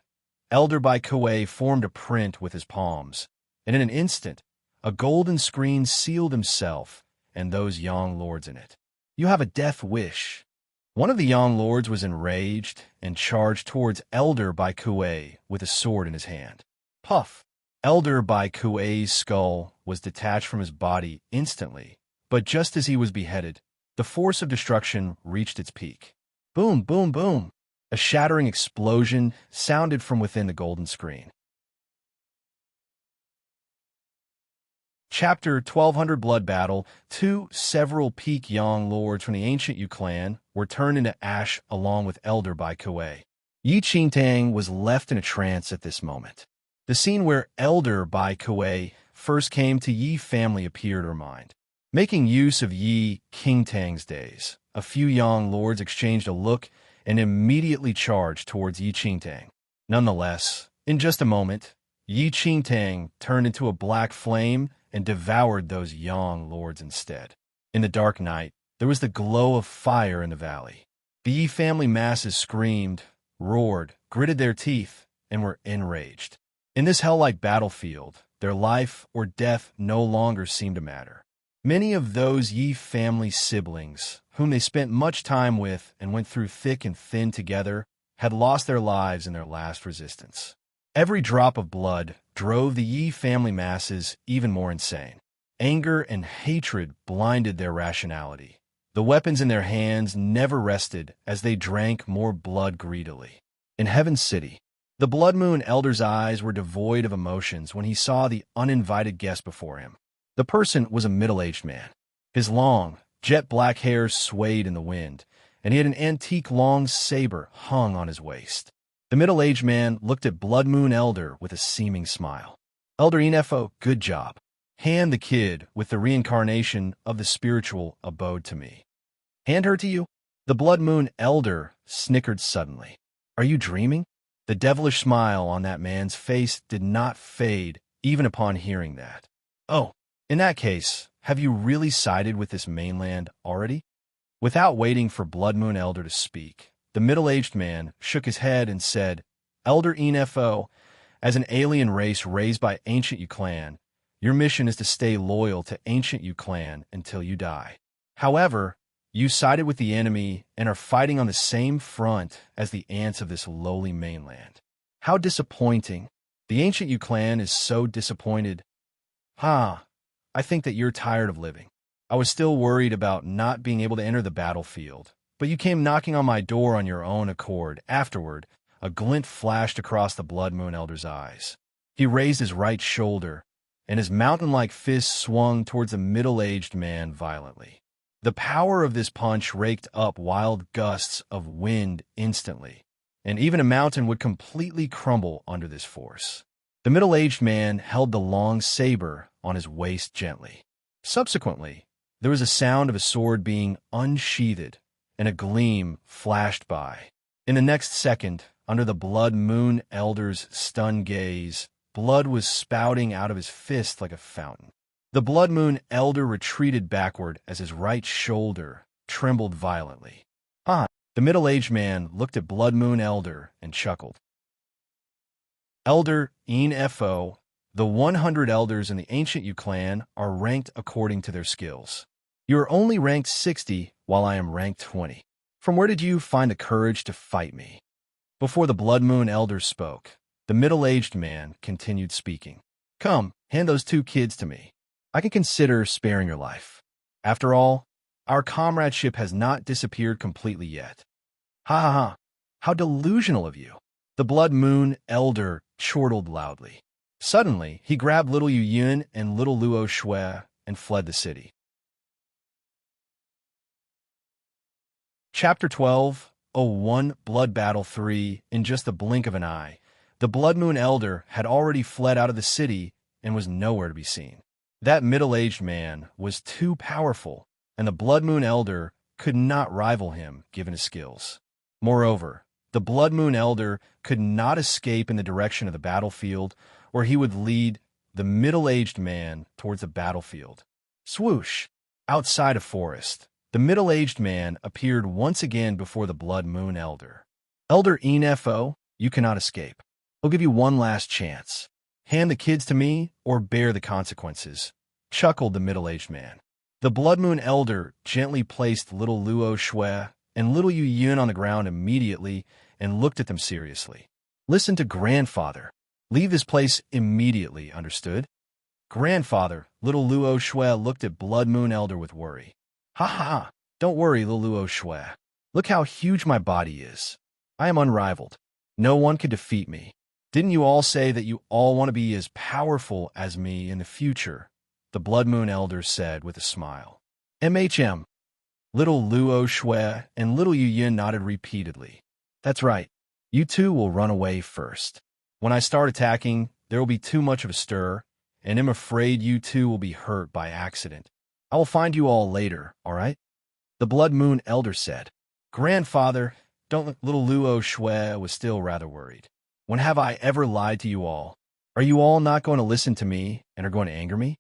Elder Bai Kuei formed a print with his palms, and in an instant, a golden screen sealed himself and those young lords in it. You have a death wish. One of the young lords was enraged and charged towards Elder Bai Kuei with a sword in his hand. Puff! Elder Bai Kuei's skull was detached from his body instantly, but just as he was beheaded, the force of destruction reached its peak. Boom, boom, boom! A shattering explosion sounded from within the golden screen. Chapter 1200 Blood Battle 2 Several peak young lords from the ancient Yu clan were turned into ash along with Elder Bai Kuei. Yi Qingtang was left in a trance at this moment. The scene where Elder Bai Kuei first came to Yi family appeared in her mind. Making use of Yi Qingtang's days, a few young lords exchanged a look and immediately charged towards Yi Qingtang. Nonetheless, in just a moment, Yi Qingtang turned into a black flame and devoured those young lords instead. In the dark night, there was the glow of fire in the valley. The Yi family masses screamed, roared, gritted their teeth, and were enraged. In this hell-like battlefield, Their life or death no longer seemed to matter. Many of those Yi family siblings, whom they spent much time with and went through thick and thin together, had lost their lives in their last resistance. Every drop of blood drove the Yi family masses even more insane. Anger and hatred blinded their rationality. The weapons in their hands never rested as they drank more blood greedily. In Heaven's City, the Blood Moon Elder's eyes were devoid of emotions when he saw the uninvited guest before him. The person was a middle-aged man. His long, jet-black hair swayed in the wind, and he had an antique long saber hung on his waist. The middle-aged man looked at Blood Moon Elder with a seeming smile. "Elder Enefo, good job. Hand the kid with the reincarnation of the spiritual abode to me." "Hand her to you?" The Blood Moon Elder snickered suddenly. "Are you dreaming?" The devilish smile on that man's face did not fade even upon hearing that. "Oh, in that case, have you really sided with this mainland already?" Without waiting for Blood Moon Elder to speak, the middle-aged man shook his head and said, "Elder Enefo, as an alien race raised by ancient Clan, your mission is to stay loyal to ancient Clan until you die. However, you sided with the enemy and are fighting on the same front as the ants of this lowly mainland. How disappointing. The ancient Clan is so disappointed. I think that you're tired of living. I was still worried about not being able to enter the battlefield, but you came knocking on my door on your own accord. Afterward, a glint flashed across the Blood Moon Elder's eyes. He raised his right shoulder, and his mountain-like fist swung towards the middle-aged man violently. The power of this punch raked up wild gusts of wind instantly, and even a mountain would completely crumble under this force. The middle-aged man held the long saber on his waist gently. Subsequently, there was a sound of a sword being unsheathed, and a gleam flashed by. In the next second, under the Blood Moon Elder's stunned gaze, blood was spouting out of his fist like a fountain. The Blood Moon Elder retreated backward as his right shoulder trembled violently. The middle-aged man looked at Blood Moon Elder and chuckled. "Elder Enefo, the 100 elders in the ancient Clan are ranked according to their skills. You are only ranked 60, while I am ranked 20. From where did you find the courage to fight me?" Before the Blood Moon Elder spoke, the middle-aged man continued speaking. "Come, hand those 2 kids to me. I can consider sparing your life. After all, our comradeship has not disappeared completely yet." How delusional of you." The Blood Moon Elder chortled loudly. Suddenly, he grabbed little Yu Yun and little Luo Shui and fled the city. Chapter 12:01 Blood Battle 3. In just the blink of an eye, the Blood Moon Elder had already fled out of the city and was nowhere to be seen. That middle-aged man was too powerful, and the Blood Moon Elder could not rival him given his skills. Moreover, the Blood Moon Elder could not escape in the direction of the battlefield, where he would lead the middle-aged man towards the battlefield. Swoosh! Outside a forest, the middle-aged man appeared once again before the Blood Moon Elder. "Elder Enefo, you cannot escape. I'll give you one last chance. Hand the kids to me or bear the consequences," chuckled the middle-aged man. The Blood Moon Elder gently placed little Luo Shui and little Yu Yun on the ground immediately and looked at them seriously. "Listen to grandfather. Leave this place immediately, understood?" "Grandfather," little Luo Shui looked at Blood Moon Elder with worry. Don't worry, little Luo Shui. Look how huge my body is. I am unrivaled. No one can defeat me. Didn't you all say that you all want to be as powerful as me in the future?" The Blood Moon Elder said with a smile. "MHM." Little Luo Shui and little Yu Yun nodded repeatedly. "That's right. You 2 will run away first. When I start attacking, there will be too much of a stir, and I'm afraid you 2 will be hurt by accident. I will find you all later, all right?" The Blood Moon Elder said. "Grandfather, don't." Little Luo Shui was still rather worried. "When have I ever lied to you all? Are you all not going to listen to me and are going to anger me?"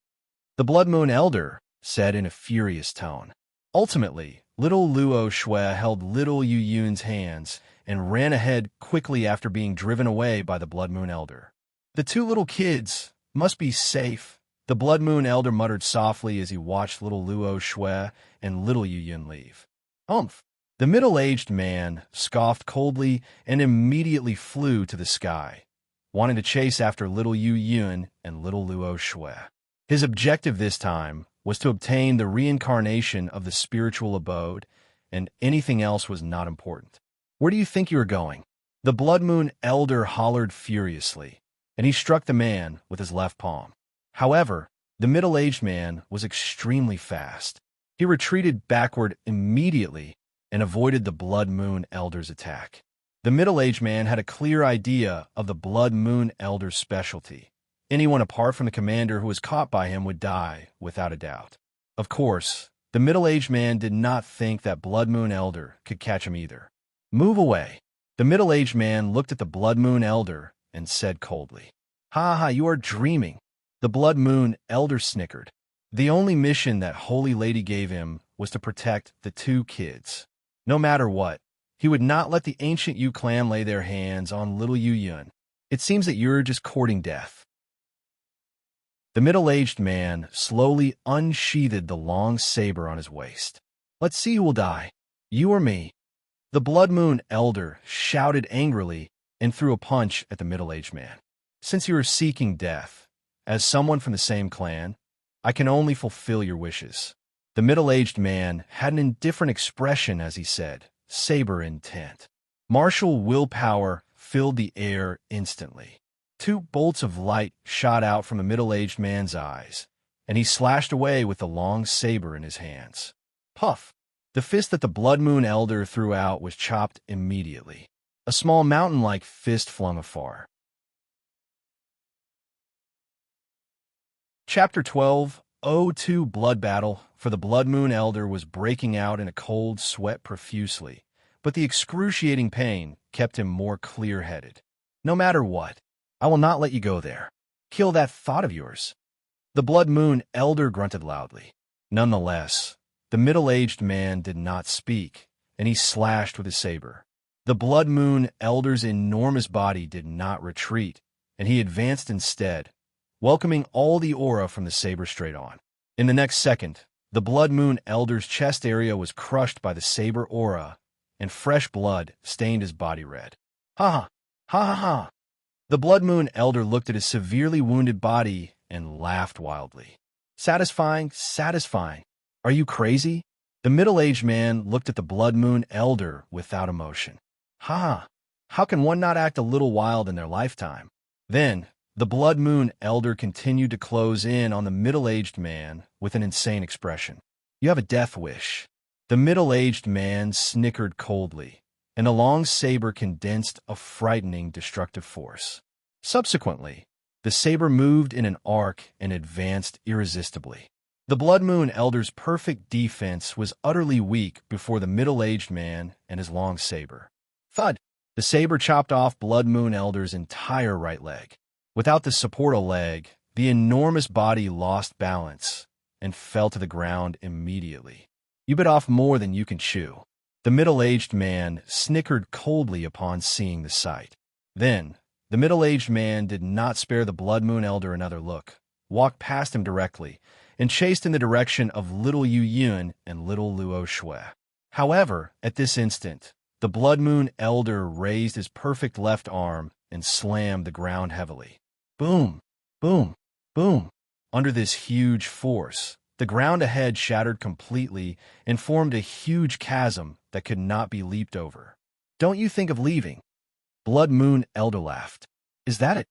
The Blood Moon Elder said in a furious tone. Ultimately, little Luo Shui held little Yu Yun's hands and ran ahead quickly after being driven away by the Blood Moon Elder. The 2 little kids Must be safe. The Blood Moon Elder muttered softly as he watched little Luo Shui and little Yu Yun leave. Humph! The middle-aged man scoffed coldly and immediately flew to the sky, wanting to chase after little Yu Yun and little Luo Shui. His objective this time was to obtain the reincarnation of the spiritual abode, and anything else was not important. Where do you think you are going? The Blood Moon Elder hollered furiously, and he struck the man with his left palm. However, the middle-aged man was extremely fast. He retreated backward immediately and avoided the Blood Moon Elder's attack. The middle-aged man had a clear idea of the Blood Moon Elder's specialty. Anyone apart from the commander who was caught by him would die, without a doubt. Of course, the middle-aged man did not think that Blood Moon Elder could catch him either. Move away. The middle-aged man looked at the Blood Moon Elder and said coldly, "Ha ha, you are dreaming." The Blood Moon Elder snickered. The only mission that Holy Lady gave him was to protect the two kids. No matter what, he would not let the ancient Yu clan lay their hands on little Yu Yun. It seems that you're just courting death. The middle-aged man slowly unsheathed the long saber on his waist. Let's see who will die, you or me. The Blood Moon Elder shouted angrily and threw a punch at the middle-aged man. Since you are seeking death, as someone from the same clan, I can only fulfill your wishes. The middle-aged man had an indifferent expression as he said, saber intent. Martial willpower filled the air instantly. Two bolts of light shot out from the middle-aged man's eyes, and he slashed away with the long saber in his hands. Puff! The fist that the Blood Moon Elder threw out was chopped immediately. A small mountain-like fist flung afar. Chapter 12, O2 Blood Battle. For the Blood Moon Elder was breaking out in a cold sweat profusely, but the excruciating pain kept him more clear-headed. No matter what, I will not let you go there. Kill that thought of yours. The Blood Moon Elder grunted loudly. Nonetheless, the middle-aged man did not speak, and he slashed with his saber. The Blood Moon Elder's enormous body did not retreat, and he advanced instead, welcoming all the aura from the saber straight on. In the next second, the Blood Moon Elder's chest area was crushed by the saber aura, and fresh blood stained his body red. Ha ha! Ha ha ha! The Blood Moon Elder looked at his severely wounded body and laughed wildly. Satisfying, satisfying. Are you crazy? The middle-aged man looked at the Blood Moon Elder without emotion. Ha! How can one not act a little wild in their lifetime? Then, the Blood Moon Elder continued to close in on the middle-aged man with an insane expression. You have a death wish. The middle-aged man snickered coldly, and the long saber condensed a frightening destructive force. Subsequently, the saber moved in an arc and advanced irresistibly. The Blood Moon Elder's perfect defense was utterly weak before the middle-aged man and his long saber. Thud! The saber chopped off Blood Moon Elder's entire right leg. Without the supportal leg, the enormous body lost balance and fell to the ground immediately. You bit off more than you can chew. The middle-aged man snickered coldly upon seeing the sight. Then, the middle-aged man did not spare the Blood Moon Elder another look, walked past him directly, and chased in the direction of little Yu Yun and little Luo Shui. However, at this instant, the Blood Moon Elder raised his perfect left arm and slammed the ground heavily. Boom! Boom! Boom! Under this huge force, the ground ahead shattered completely and formed a huge chasm that could not be leaped over. Don't you think of leaving? Blood Moon Elder laughed. Is that it?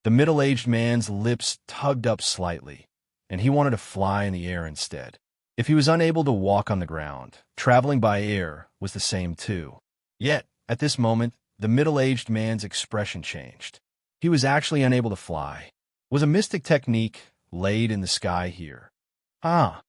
The middle-aged man's lips tugged up slightly, and he wanted to fly in the air instead. If he was unable to walk on the ground, traveling by air was the same too. Yet, at this moment, the middle-aged man's expression changed. He was actually unable to fly. Was a mystic technique laid in the sky here? Ah,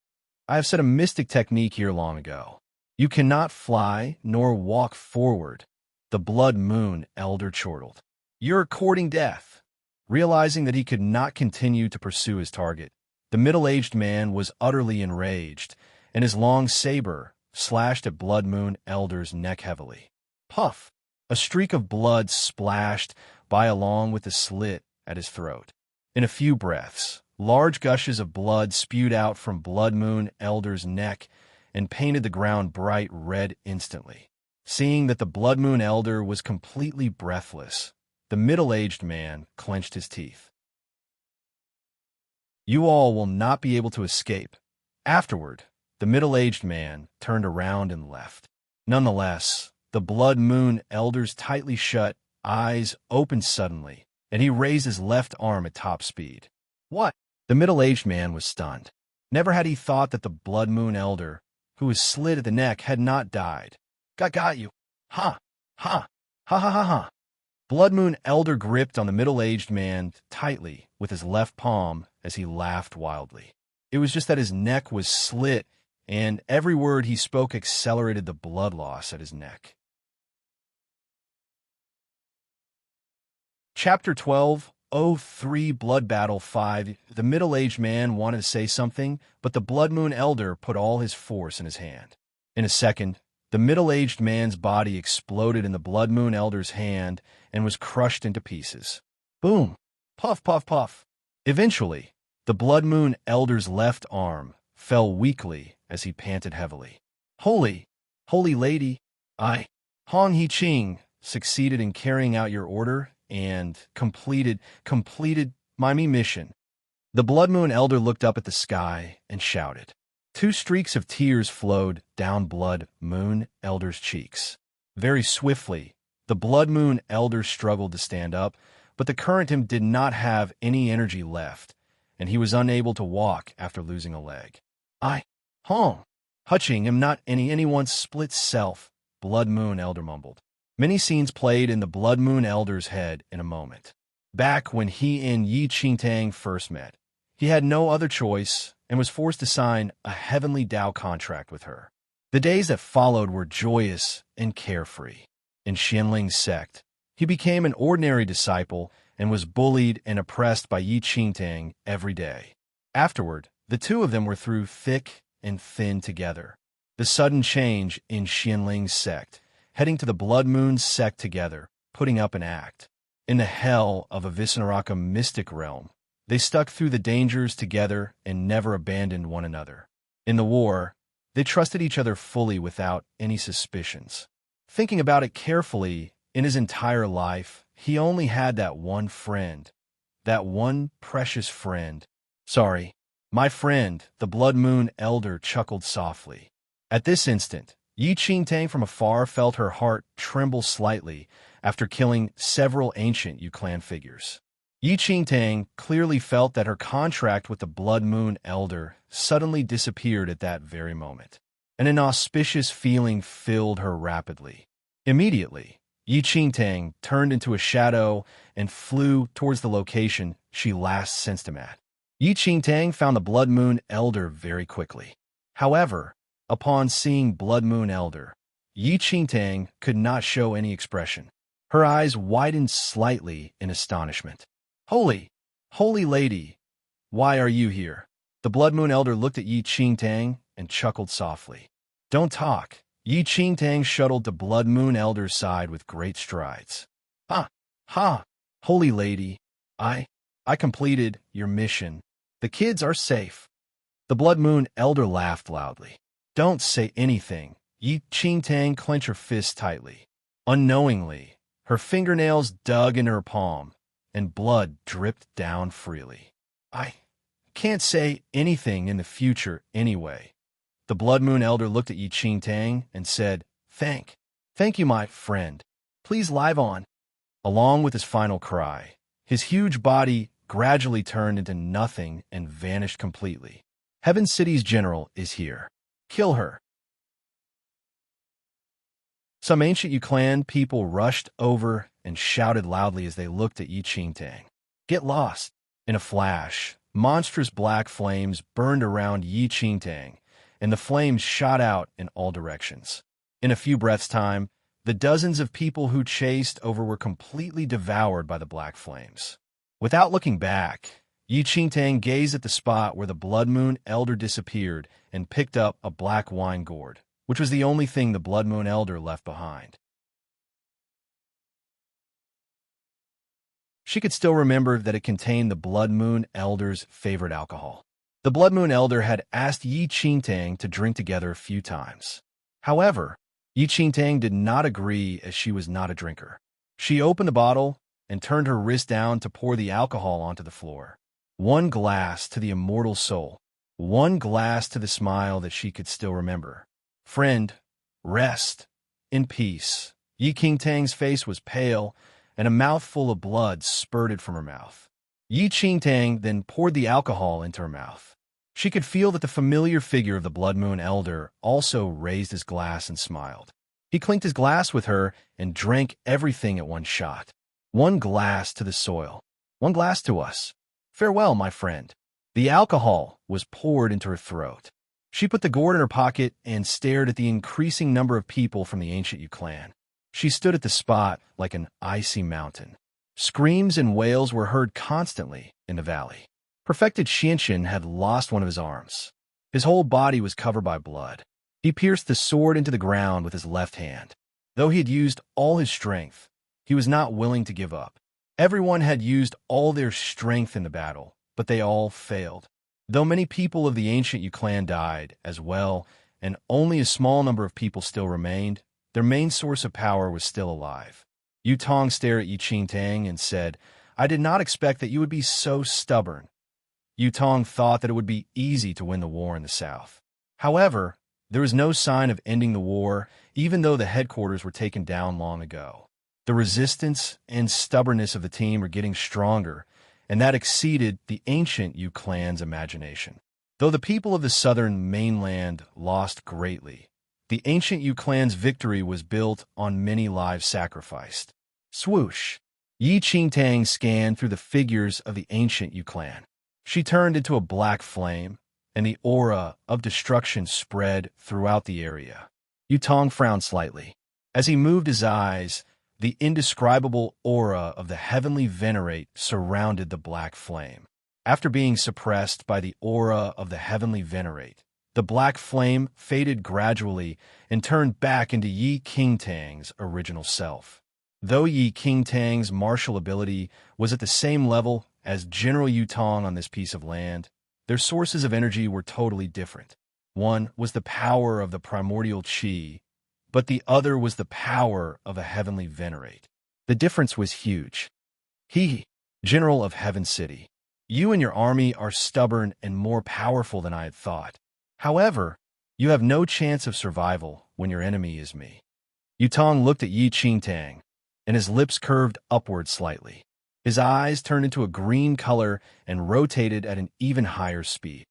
I have said a mystic technique here long ago. You cannot fly nor walk forward. The Blood Moon Elder chortled. You're courting death. Realizing that he could not continue to pursue his target, the middle-aged man was utterly enraged, and his long saber slashed at Blood Moon Elder's neck heavily. Puff! A streak of blood splashed by along with the slit at his throat. In a few breaths, large gushes of blood spewed out from Blood Moon Elder's neck and painted the ground bright red instantly. Seeing that the Blood Moon Elder was completely breathless, the middle-aged man clenched his teeth. "You all will not be able to escape." Afterward, the middle-aged man turned around and left. Nonetheless, the Blood Moon Elder's tightly shut eyes opened suddenly, and he raised his left arm at top speed. "What?" The middle-aged man was stunned. Never had he thought that the Blood Moon Elder, who was slit at the neck, had not died. Got you. Ha! Ha! Ha ha ha ha! Blood Moon Elder gripped on the middle-aged man tightly with his left palm as he laughed wildly. It was just that his neck was slit, and every word he spoke accelerated the blood loss at his neck. Chapter 12, 03 Blood Battle 5. The middle-aged man wanted to say something, but the Blood Moon Elder put all his force in his hand. In a second, the middle-aged man's body exploded in the Blood Moon Elder's hand and was crushed into pieces. Boom! Puff, puff, puff. Eventually, the Blood Moon Elder's left arm fell weakly as he panted heavily. Holy lady, Hong He Ching, succeeded in carrying out your order and completed my mission." The Blood Moon Elder looked up at the sky and shouted. Two streaks of tears flowed down Blood Moon Elder's cheeks. Very swiftly, the Blood Moon Elder struggled to stand up, but the current him did not have any energy left, and he was unable to walk after losing a leg. Hong, Hutching am not anyone's split self," Blood Moon Elder mumbled. Many scenes played in the Blood Moon Elder's head in a moment. Back when he and Yi Qingtang first met, he had no other choice and was forced to sign a heavenly Dao contract with her. The days that followed were joyous and carefree. In Xianling's sect, he became an ordinary disciple and was bullied and oppressed by Yi Qingtang every day. Afterward, the two of them were through thick and thin together. The sudden change in Xianling's sect, heading to the Blood Moon sect together, putting up an act. In the hell of a Visnaraka mystic realm, they stuck through the dangers together and never abandoned one another. In the war, they trusted each other fully without any suspicions. Thinking about it carefully, in his entire life, he only had that one friend. That one precious friend. "Sorry, my friend," the Blood Moon Elder chuckled softly. At this instant, Yi Qingtang from afar felt her heart tremble slightly after killing several ancient Yu clan figures. Yi Qingtang clearly felt that her contract with the Blood Moon Elder suddenly disappeared at that very moment. An inauspicious feeling filled her rapidly. Immediately, Yi Qingtang turned into a shadow and flew towards the location she last sensed him at. Yi Qingtang found the Blood Moon Elder very quickly. However, upon seeing Blood Moon Elder, Yi Qingtang could not show any expression. Her eyes widened slightly in astonishment. Holy lady, why are you here?" The Blood Moon Elder looked at Yi Qingtang and chuckled softly. "Don't talk." Yi Qingtang shuttled to Blood Moon Elder's side with great strides. Ha! Holy lady, I completed your mission. The kids are safe." The Blood Moon Elder laughed loudly. "Don't say anything." Yi Qingtang clenched her fist tightly. Unknowingly, her fingernails dug into her palm, and blood dripped down freely. "I can't say anything in the future anyway." The Blood Moon Elder looked at Yi Qingtang and said, Thank you, my friend. Please live on." Along with his final cry, his huge body gradually turned into nothing and vanished completely. Heaven City's general is here. Kill her. Some ancient Yu clan people rushed over and shouted loudly as they looked at Yi Qingtang. "Get lost!" In a flash, monstrous black flames burned around Yi Qingtang, and the flames shot out in all directions. In a few breaths' time, the dozens of people who chased over were completely devoured by the black flames. Without looking back, Yi Qingtang gazed at the spot where the Blood Moon Elder disappeared and picked up a black wine gourd, which was the only thing the Blood Moon Elder left behind. She could still remember that it contained the Blood Moon Elder's favorite alcohol. The Blood Moon Elder had asked Yi Qingtang to drink together a few times. However, Yi Qingtang did not agree as she was not a drinker. She opened the bottle and turned her wrist down to pour the alcohol onto the floor. One glass to the immortal soul. One glass to the smile that she could still remember. Friend, rest in peace. Yi Qingtang's face was pale, and a mouthful of blood spurted from her mouth. Yi Qingtang then poured the alcohol into her mouth. She could feel that the familiar figure of the Blood Moon Elder also raised his glass and smiled. He clinked his glass with her and drank everything at one shot. One glass to the soil. One glass to us. Farewell, my friend. The alcohol was poured into her throat. She put the gourd in her pocket and stared at the increasing number of people from the ancient Yu clan. She stood at the spot like an icy mountain. Screams and wails were heard constantly in the valley. Perfected Xianxian had lost one of his arms. His whole body was covered by blood. He pierced the sword into the ground with his left hand. Though he had used all his strength, he was not willing to give up. Everyone had used all their strength in the battle, but they all failed. Though many people of the ancient Yu clan died as well, and only a small number of people still remained, their main source of power was still alive. Yu Tong stared at Yi Qingtang and said, "I did not expect that you would be so stubborn." Yu Tong thought that it would be easy to win the war in the south. However, there was no sign of ending the war, even though the headquarters were taken down long ago. The resistance and stubbornness of the team were getting stronger, and that exceeded the ancient Yu clan's imagination. Though the people of the southern mainland lost greatly, the ancient Yu clan's victory was built on many lives sacrificed. Swoosh! Yi Qingtang scanned through the figures of the ancient Yu clan. She turned into a black flame, and the aura of destruction spread throughout the area. Yu Tong frowned slightly. As he moved his eyes, the indescribable aura of the heavenly venerate surrounded the black flame. After being suppressed by the aura of the heavenly venerate, the black flame faded gradually and turned back into Yi Qingtang's original self. Though Yi Qingtang's martial ability was at the same level as General Yu Tong on this piece of land, their sources of energy were totally different. One was the power of the primordial qi, but the other was the power of a heavenly venerate. The difference was huge. He, General of Heaven City, you and your army are stubborn and more powerful than I had thought. However, you have no chance of survival when your enemy is me. Yu Tong looked at Yi Qingtang, and his lips curved upward slightly. His eyes turned into a green color and rotated at an even higher speed.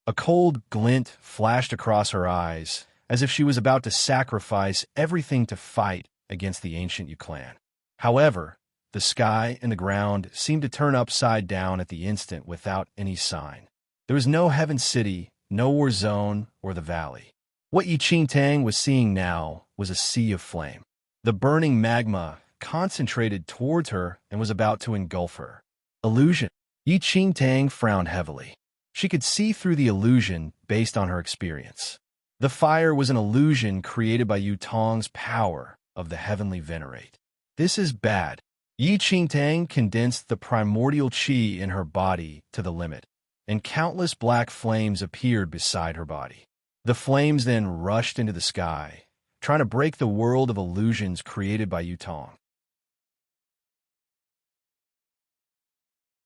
A cold glint flashed across her eyes, as if she was about to sacrifice everything to fight against the ancient Yu clan. However, the sky and the ground seemed to turn upside down at the instant without any sign. There was no Heaven City, no war zone, or the valley. What Yi Qingtang was seeing now was a sea of flame. The burning magma concentrated towards her and was about to engulf her. Illusion. Yi Qingtang frowned heavily. She could see through the illusion based on her experience. The fire was an illusion created by Yu Tong's power of the heavenly venerate. This is bad. Yi Qingtang condensed the primordial qi in her body to the limit, and countless black flames appeared beside her body. The flames then rushed into the sky, trying to break the world of illusions created by Yu Tong.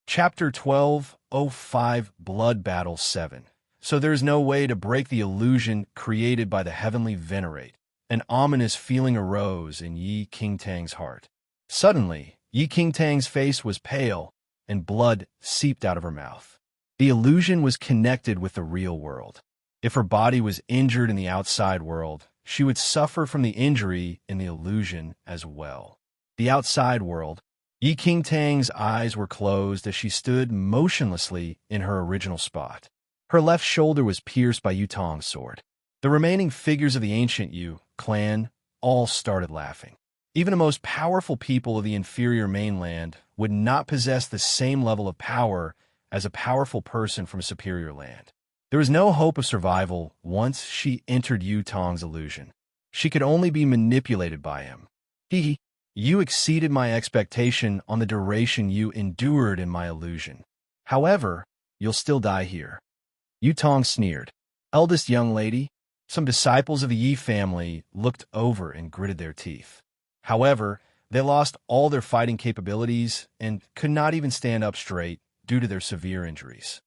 Chapter 12:05 Blood Battle 7. So there is no way to break the illusion created by the heavenly venerate. An ominous feeling arose in Yi Qingtang's heart. Suddenly, Yi Qingtang's face was pale, and blood seeped out of her mouth. The illusion was connected with the real world. If her body was injured in the outside world, she would suffer from the injury in the illusion as well. The outside world. Yi Qingtang's eyes were closed as she stood motionlessly in her original spot. Her left shoulder was pierced by Yu Tong's sword. The remaining figures of the ancient Yu clan all started laughing. Even the most powerful people of the inferior mainland would not possess the same level of power as a powerful person from a superior land. There was no hope of survival once she entered Yu Tong's illusion. She could only be manipulated by him. You exceeded my expectation on the duration you endured in my illusion. However, you'll still die here. Yu Tong sneered. Eldest young lady, some disciples of the Yi family looked over and gritted their teeth. However, they lost all their fighting capabilities and could not even stand up straight due to their severe injuries.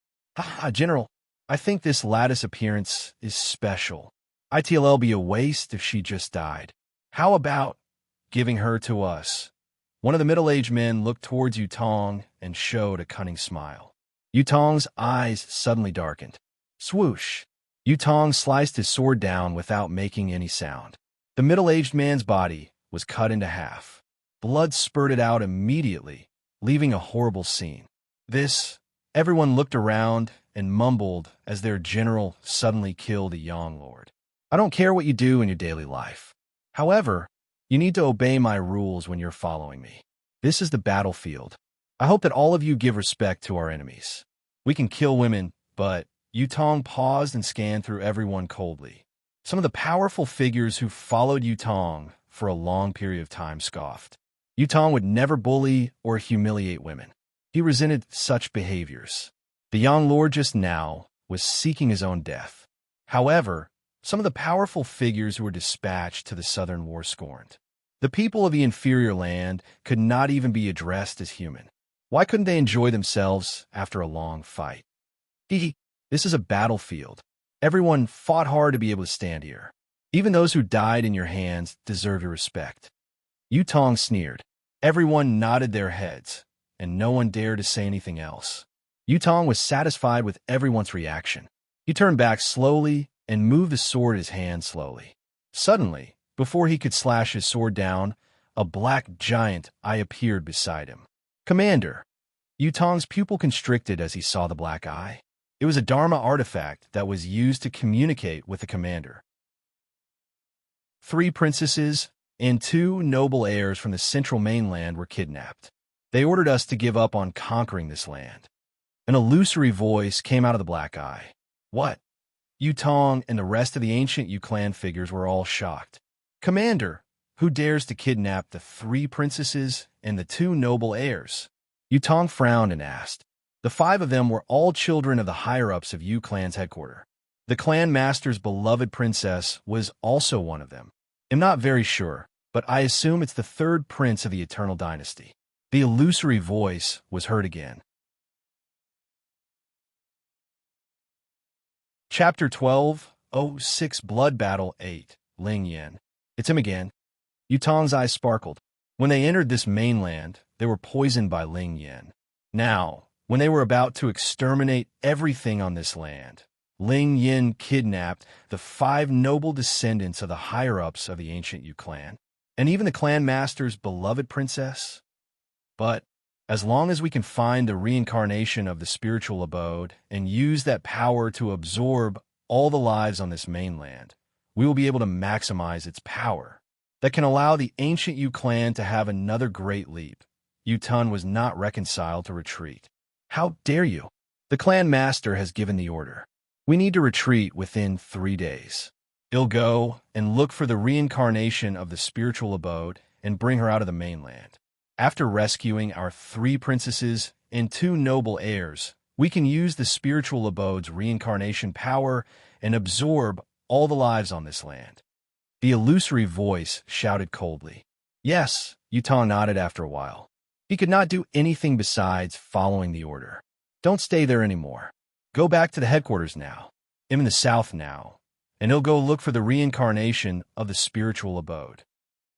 General, I think this lattice appearance is special. It'll be a waste if she just died. How about giving her to us? One of the middle-aged men looked towards Yu Tong and showed a cunning smile. Yu Tong's eyes suddenly darkened. Swoosh! Yu Tong sliced his sword down without making any sound. The middle-aged man's body was cut into half. Blood spurted out immediately, leaving a horrible scene. Everyone looked around and mumbled as their general suddenly killed a young lord. I don't care what you do in your daily life. However, you need to obey my rules when you're following me. This is the battlefield. I hope that all of you give respect to our enemies. We can kill women, but Yu Tong paused and scanned through everyone coldly. Some of the powerful figures who followed Yu Tong for a long period of time scoffed. Yu Tong would never bully or humiliate women. He resented such behaviors. The young lord just now was seeking his own death. However, some of the powerful figures who were dispatched to the Southern War scorned. The people of the inferior land could not even be addressed as human. Why couldn't they enjoy themselves after a long fight? This is a battlefield. Everyone fought hard to be able to stand here. Even those who died in your hands deserve your respect. Yu Tong sneered. Everyone nodded their heads, and no one dared to say anything else. Yu Tong was satisfied with everyone's reaction. He turned back slowly and moved the sword in his hand slowly. Suddenly, before he could slash his sword down, a black giant eye appeared beside him. Commander! Yu Tong's pupil constricted as he saw the black eye. It was a Dharma artifact that was used to communicate with the commander. 3 princesses and 2 noble heirs from the central mainland were kidnapped. They ordered us to give up on conquering this land. An illusory voice came out of the black eye. What? Yu Tong and the rest of the ancient Yu clan figures were all shocked. Commander, who dares to kidnap the 3 princesses and the 2 noble heirs? Yu Tong frowned and asked. The 5 of them were all children of the higher-ups of Yu clan's headquarters. The clan master's beloved princess was also one of them. I'm not very sure, but I assume it's the 3rd prince of the Eternal Dynasty. The illusory voice was heard again. Chapter 12, 06 Blood Battle 8, Ling Yin. It's him again. Yu Tong's eyes sparkled. When they entered this mainland, they were poisoned by Ling Yin. Now, when they were about to exterminate everything on this land, Ling Yin kidnapped the 5 noble descendants of the higher-ups of the ancient Yu clan, and even the clan master's beloved princess. But as long as we can find the reincarnation of the spiritual abode and use that power to absorb all the lives on this mainland, we will be able to maximize its power. That can allow the ancient Yu clan to have another great leap. Yu Tun was not reconciled to retreat. How dare you? The clan master has given the order. We need to retreat within 3 days. He'll go and look for the reincarnation of the spiritual abode and bring her out of the mainland. After rescuing our 3 princesses and 2 noble heirs, we can use the spiritual abode's reincarnation power and absorb all the lives on this land. The illusory voice shouted coldly. Yes, Yu Tong nodded after a while. He could not do anything besides following the order. Don't stay there anymore. Go back to the headquarters now. I'm in the south now, and he'll go look for the reincarnation of the spiritual abode.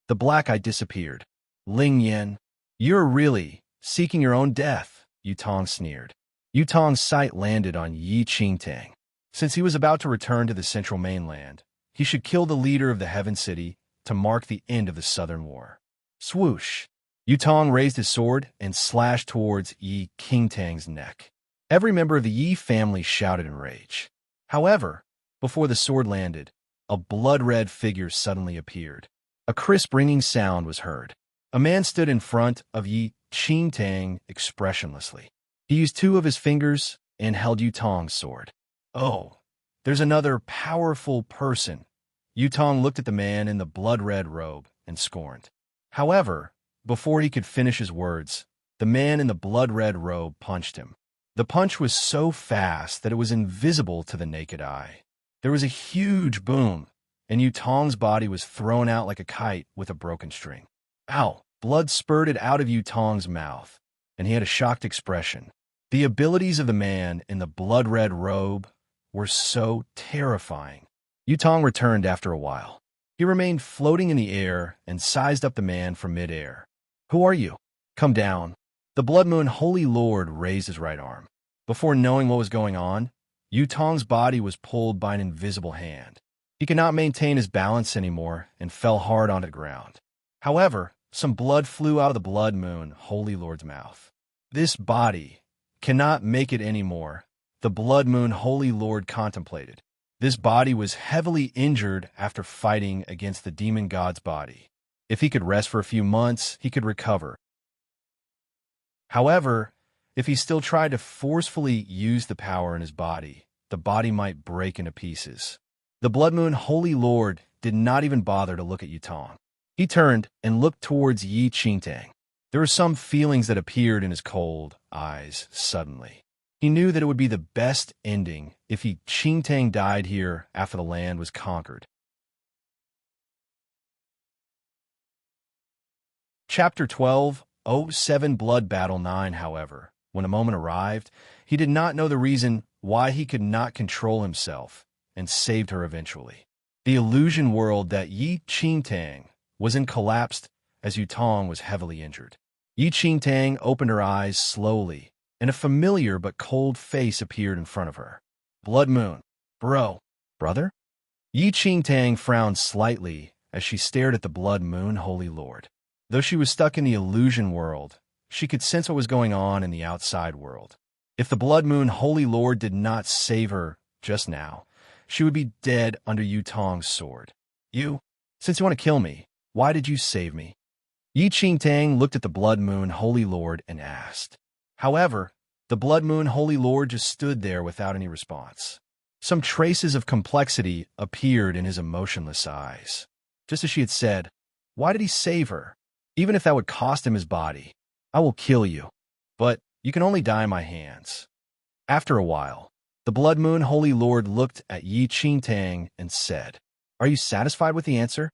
The black eye disappeared. Ling Yin, you're really seeking your own death, Yu Tong sneered. Yu Tong's sight landed on Yi Qingtang. Since he was about to return to the central mainland, he should kill the leader of the Heaven City to mark the end of the Southern War. Swoosh! Yu Tong raised his sword and slashed towards Yi Qingtang's neck. Every member of the Yi family shouted in rage. However, before the sword landed, a blood-red figure suddenly appeared. A crisp ringing sound was heard. A man stood in front of Yi Qingtang expressionlessly. He used 2 of his fingers and held Yu Tong's sword. Oh, there's another powerful person. Yu Tong looked at the man in the blood-red robe and scorned. However, Before he could finish his words, the man in the blood-red robe punched him. The punch was so fast that it was invisible to the naked eye. There was a huge boom, and Yutong's body was thrown out like a kite with a broken string. Ow! Blood spurted out of Yutong's mouth, and he had a shocked expression. The abilities of the man in the blood-red robe were so terrifying. Yutong returned after a while. He remained floating in the air and sized up the man from mid-air. "Who are you? Come down." The Blood Moon Holy Lord raised his right arm. Before knowing what was going on, Yutong's body was pulled by an invisible hand. He could not maintain his balance anymore and fell hard onto the ground. However, some blood flew out of the Blood Moon Holy Lord's mouth. "This body cannot make it anymore," the Blood Moon Holy Lord contemplated. This body was heavily injured after fighting against the demon god's body. If he could rest for a few months, he could recover. However, if he still tried to forcefully use the power in his body, the body might break into pieces. The Blood Moon Holy Lord did not even bother to look at Yutong. He turned and looked towards Yi Qingtang. There were some feelings that appeared in his cold eyes suddenly. He knew that it would be the best ending if Yi Qingtang died here after the land was conquered. Chapter 12, 07 Blood Battle 9, however, when a moment arrived, he did not know the reason why he could not control himself, and saved her eventually. The illusion world that Yi Qingtang was in collapsed as Yutong was heavily injured. Yi Qingtang opened her eyes slowly, and a familiar but cold face appeared in front of her. "Blood Moon, brother?" Yi Qingtang frowned slightly as she stared at the Blood Moon Holy Lord. Though she was stuck in the illusion world, she could sense what was going on in the outside world. If the Blood Moon Holy Lord did not save her just now, she would be dead under Yutong's sword. Since you want to kill me, why did you save me?" Yi Qingtang looked at the Blood Moon Holy Lord and asked. However, the Blood Moon Holy Lord just stood there without any response. Some traces of complexity appeared in his emotionless eyes. Just as she had said, why did he save her? Even if that would cost him his body. "I will kill you, but you can only die in my hands." After a while, the Blood Moon Holy Lord looked at Yi Qingtang and said, "Are you satisfied with the answer?"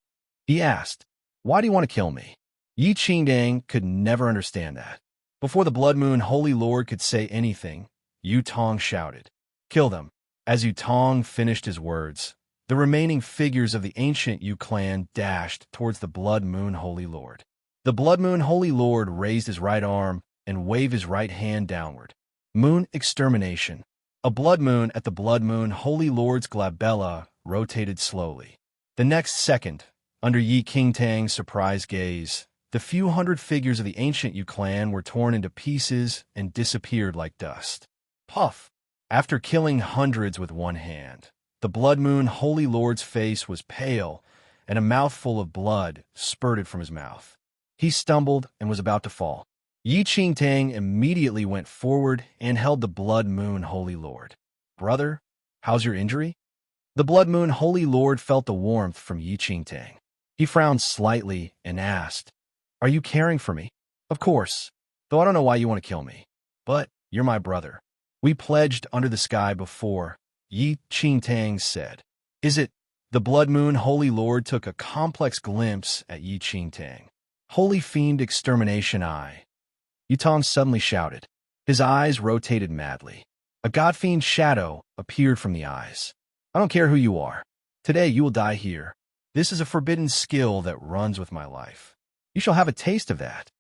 He asked, "Why do you want to kill me?" Yi Qingtang could never understand that. Before the Blood Moon Holy Lord could say anything, Yutong shouted, "Kill them." As Yutong finished his words, the remaining figures of the ancient Yu clan dashed towards the Blood Moon Holy Lord. The Blood Moon Holy Lord raised his right arm and waved his right hand downward. Moon extermination. A blood moon at the Blood Moon Holy Lord's glabella rotated slowly. The next second, under Yi Qingtang's surprised gaze, the few hundred figures of the ancient Yu clan were torn into pieces and disappeared like dust. Puff! After killing hundreds with one hand, the Blood Moon Holy Lord's face was pale, and a mouthful of blood spurted from his mouth. He stumbled and was about to fall. Yi Qingtang immediately went forward and held the Blood Moon Holy Lord. "Brother, how's your injury?" The Blood Moon Holy Lord felt the warmth from Yi Qingtang. He frowned slightly and asked, "Are you caring for me?" "Of course, though I don't know why you want to kill me. But you're my brother. We pledged under the sky before," Yi Qingtang said. "Is it?" The Blood Moon Holy Lord took a complex glimpse at Yi Qingtang. "Holy Fiend Extermination Eye." Yutong suddenly shouted. His eyes rotated madly. A god fiend shadow appeared from the eyes. "I don't care who you are. Today you will die here. This is a forbidden skill that runs with my life. You shall have a taste of that."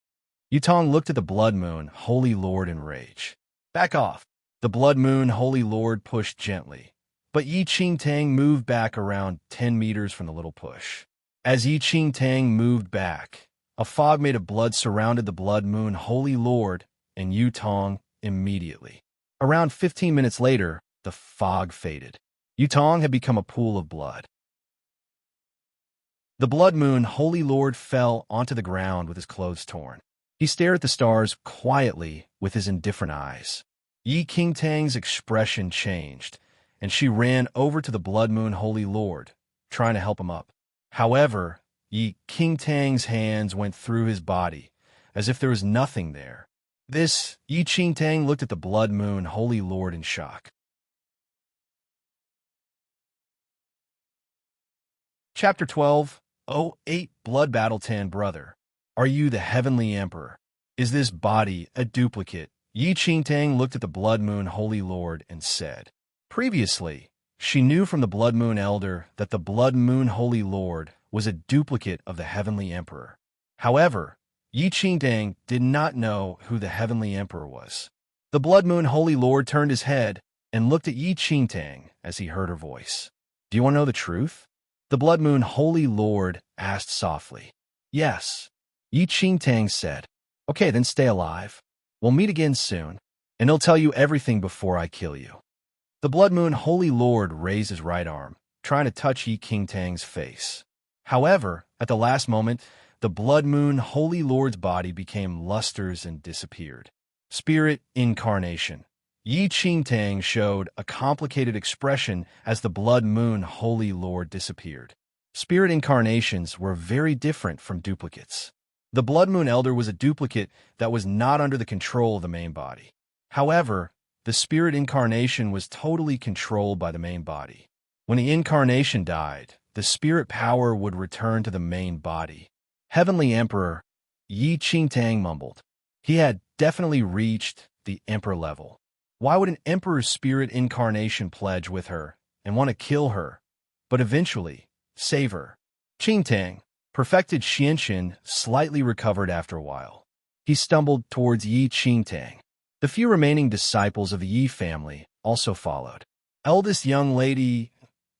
Yutong looked at the Blood Moon Holy Lord in rage. "Back off." The Blood Moon Holy Lord pushed gently, but Yi Qingtang moved back around 10 meters from the little push. As Yi Qingtang moved back, a fog made of blood surrounded the Blood Moon Holy Lord and Yutong immediately. Around 15 minutes later, the fog faded. Yutong had become a pool of blood. The Blood Moon Holy Lord fell onto the ground with his clothes torn. He stared at the stars quietly with his indifferent eyes. Yi Qingtang's expression changed, and she ran over to the Blood Moon Holy Lord, trying to help him up. However, Yi Qingtang's hands went through his body, as if there was nothing there. Yi Qingtang looked at the blood moon Holy Lord in shock. Chapter 12. 08 Blood Battle 10 Brother. Are you the Heavenly Emperor? Is this body a duplicate? Yi Qingtang looked at the blood moon Holy Lord and said. Previously, she knew from the blood moon elder that the blood moon Holy Lord was a duplicate of the Heavenly Emperor. However, Yi Qingtang did not know who the Heavenly Emperor was. The blood moon Holy Lord turned his head and looked at Yi Qingtang as he heard her voice. Do you want to know the truth? The blood moon Holy Lord asked softly. Yes. Yi Qingtang said. Okay, then stay alive. We'll meet again soon, and he'll tell you everything before I kill you. The blood moon Holy Lord raised his right arm, trying to touch Yi Qingtang's face. However, at the last moment, the blood moon Holy Lord's body became lusters and disappeared. Spirit incarnation. Yi Qingtang showed a complicated expression as the blood moon Holy Lord disappeared. Spirit incarnations were very different from duplicates. The blood moon elder was a duplicate that was not under the control of the main body. However, the spirit incarnation was totally controlled by the main body. When the incarnation died, the spirit power would return to the main body. Heavenly Emperor, Yi Qingtang mumbled. He had definitely reached the emperor level. Why would an emperor's spirit incarnation pledge with her and want to kill her, but eventually save her? Qingtang, perfected Xianxin, slightly recovered after a while. He stumbled towards Yi Qingtang. The few remaining disciples of the Yi family also followed. Eldest young lady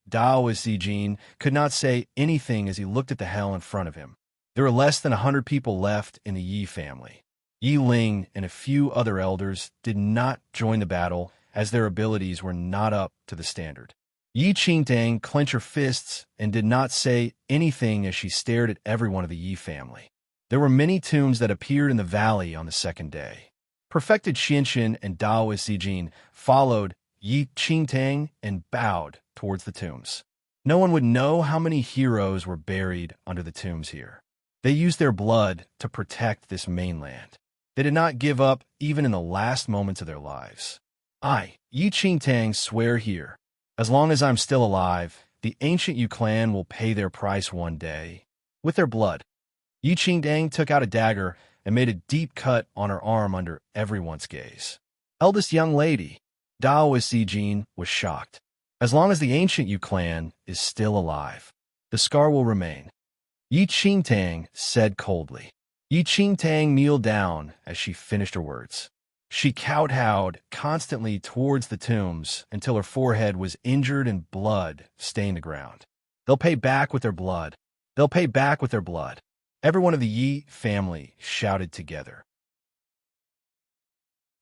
Dao Zijin could not say anything as he looked at the hell in front of him. There were less than 100 people left in the Yi family. Yi Ling and a few other elders did not join the battle as their abilities were not up to the standard. Yi Qingtang clenched her fists and did not say anything as she stared at everyone of the Yi family. There were many tombs that appeared in the valley on the second day. Perfected Xianxin and Dao Zijin followed Yi Qingtang and bowed towards the tombs. No one would know how many heroes were buried under the tombs here. They used their blood to protect this mainland. They did not give up even in the last moments of their lives. I, Yi Qingtang, swear here, as long as I'm still alive, the ancient Yu clan will pay their price one day. With their blood. Yi Qingtang took out a dagger and made a deep cut on her arm under everyone's gaze. Eldest young lady, Dao Zijin, was shocked. As long as the ancient Yu clan is still alive, the scar will remain. Yi Qingtang said coldly. Yi Qingtang kneeled down as she finished her words. She kowtowed constantly towards the tombs until her forehead was injured and blood stained the ground. They'll pay back with their blood. They'll pay back with their blood. Everyone of the Yi family shouted together.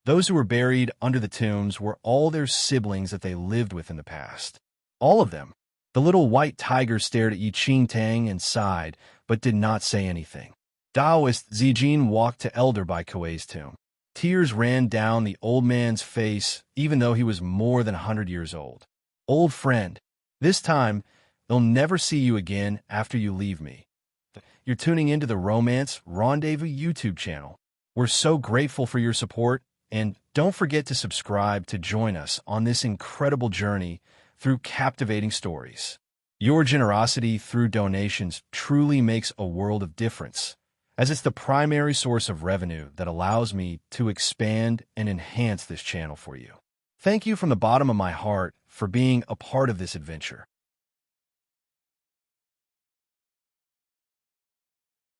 Those who were buried under the tombs were all their siblings that they lived with in the past. All of them. The little white tiger stared at Yi Qingtang and sighed, but did not say anything. Daoist Zijin walked to Elder Bai Kuei's tomb. Tears ran down the old man's face, even though he was more than 100 years old. Old friend, this time, they'll never see you again after you leave me. You're tuning into the Romance Rendezvous YouTube channel. We're so grateful for your support, and don't forget to subscribe to join us on this incredible journey through captivating stories. Your generosity through donations truly makes a world of difference, as it's the primary source of revenue that allows me to expand and enhance this channel for you. Thank you from the bottom of my heart for being a part of this adventure.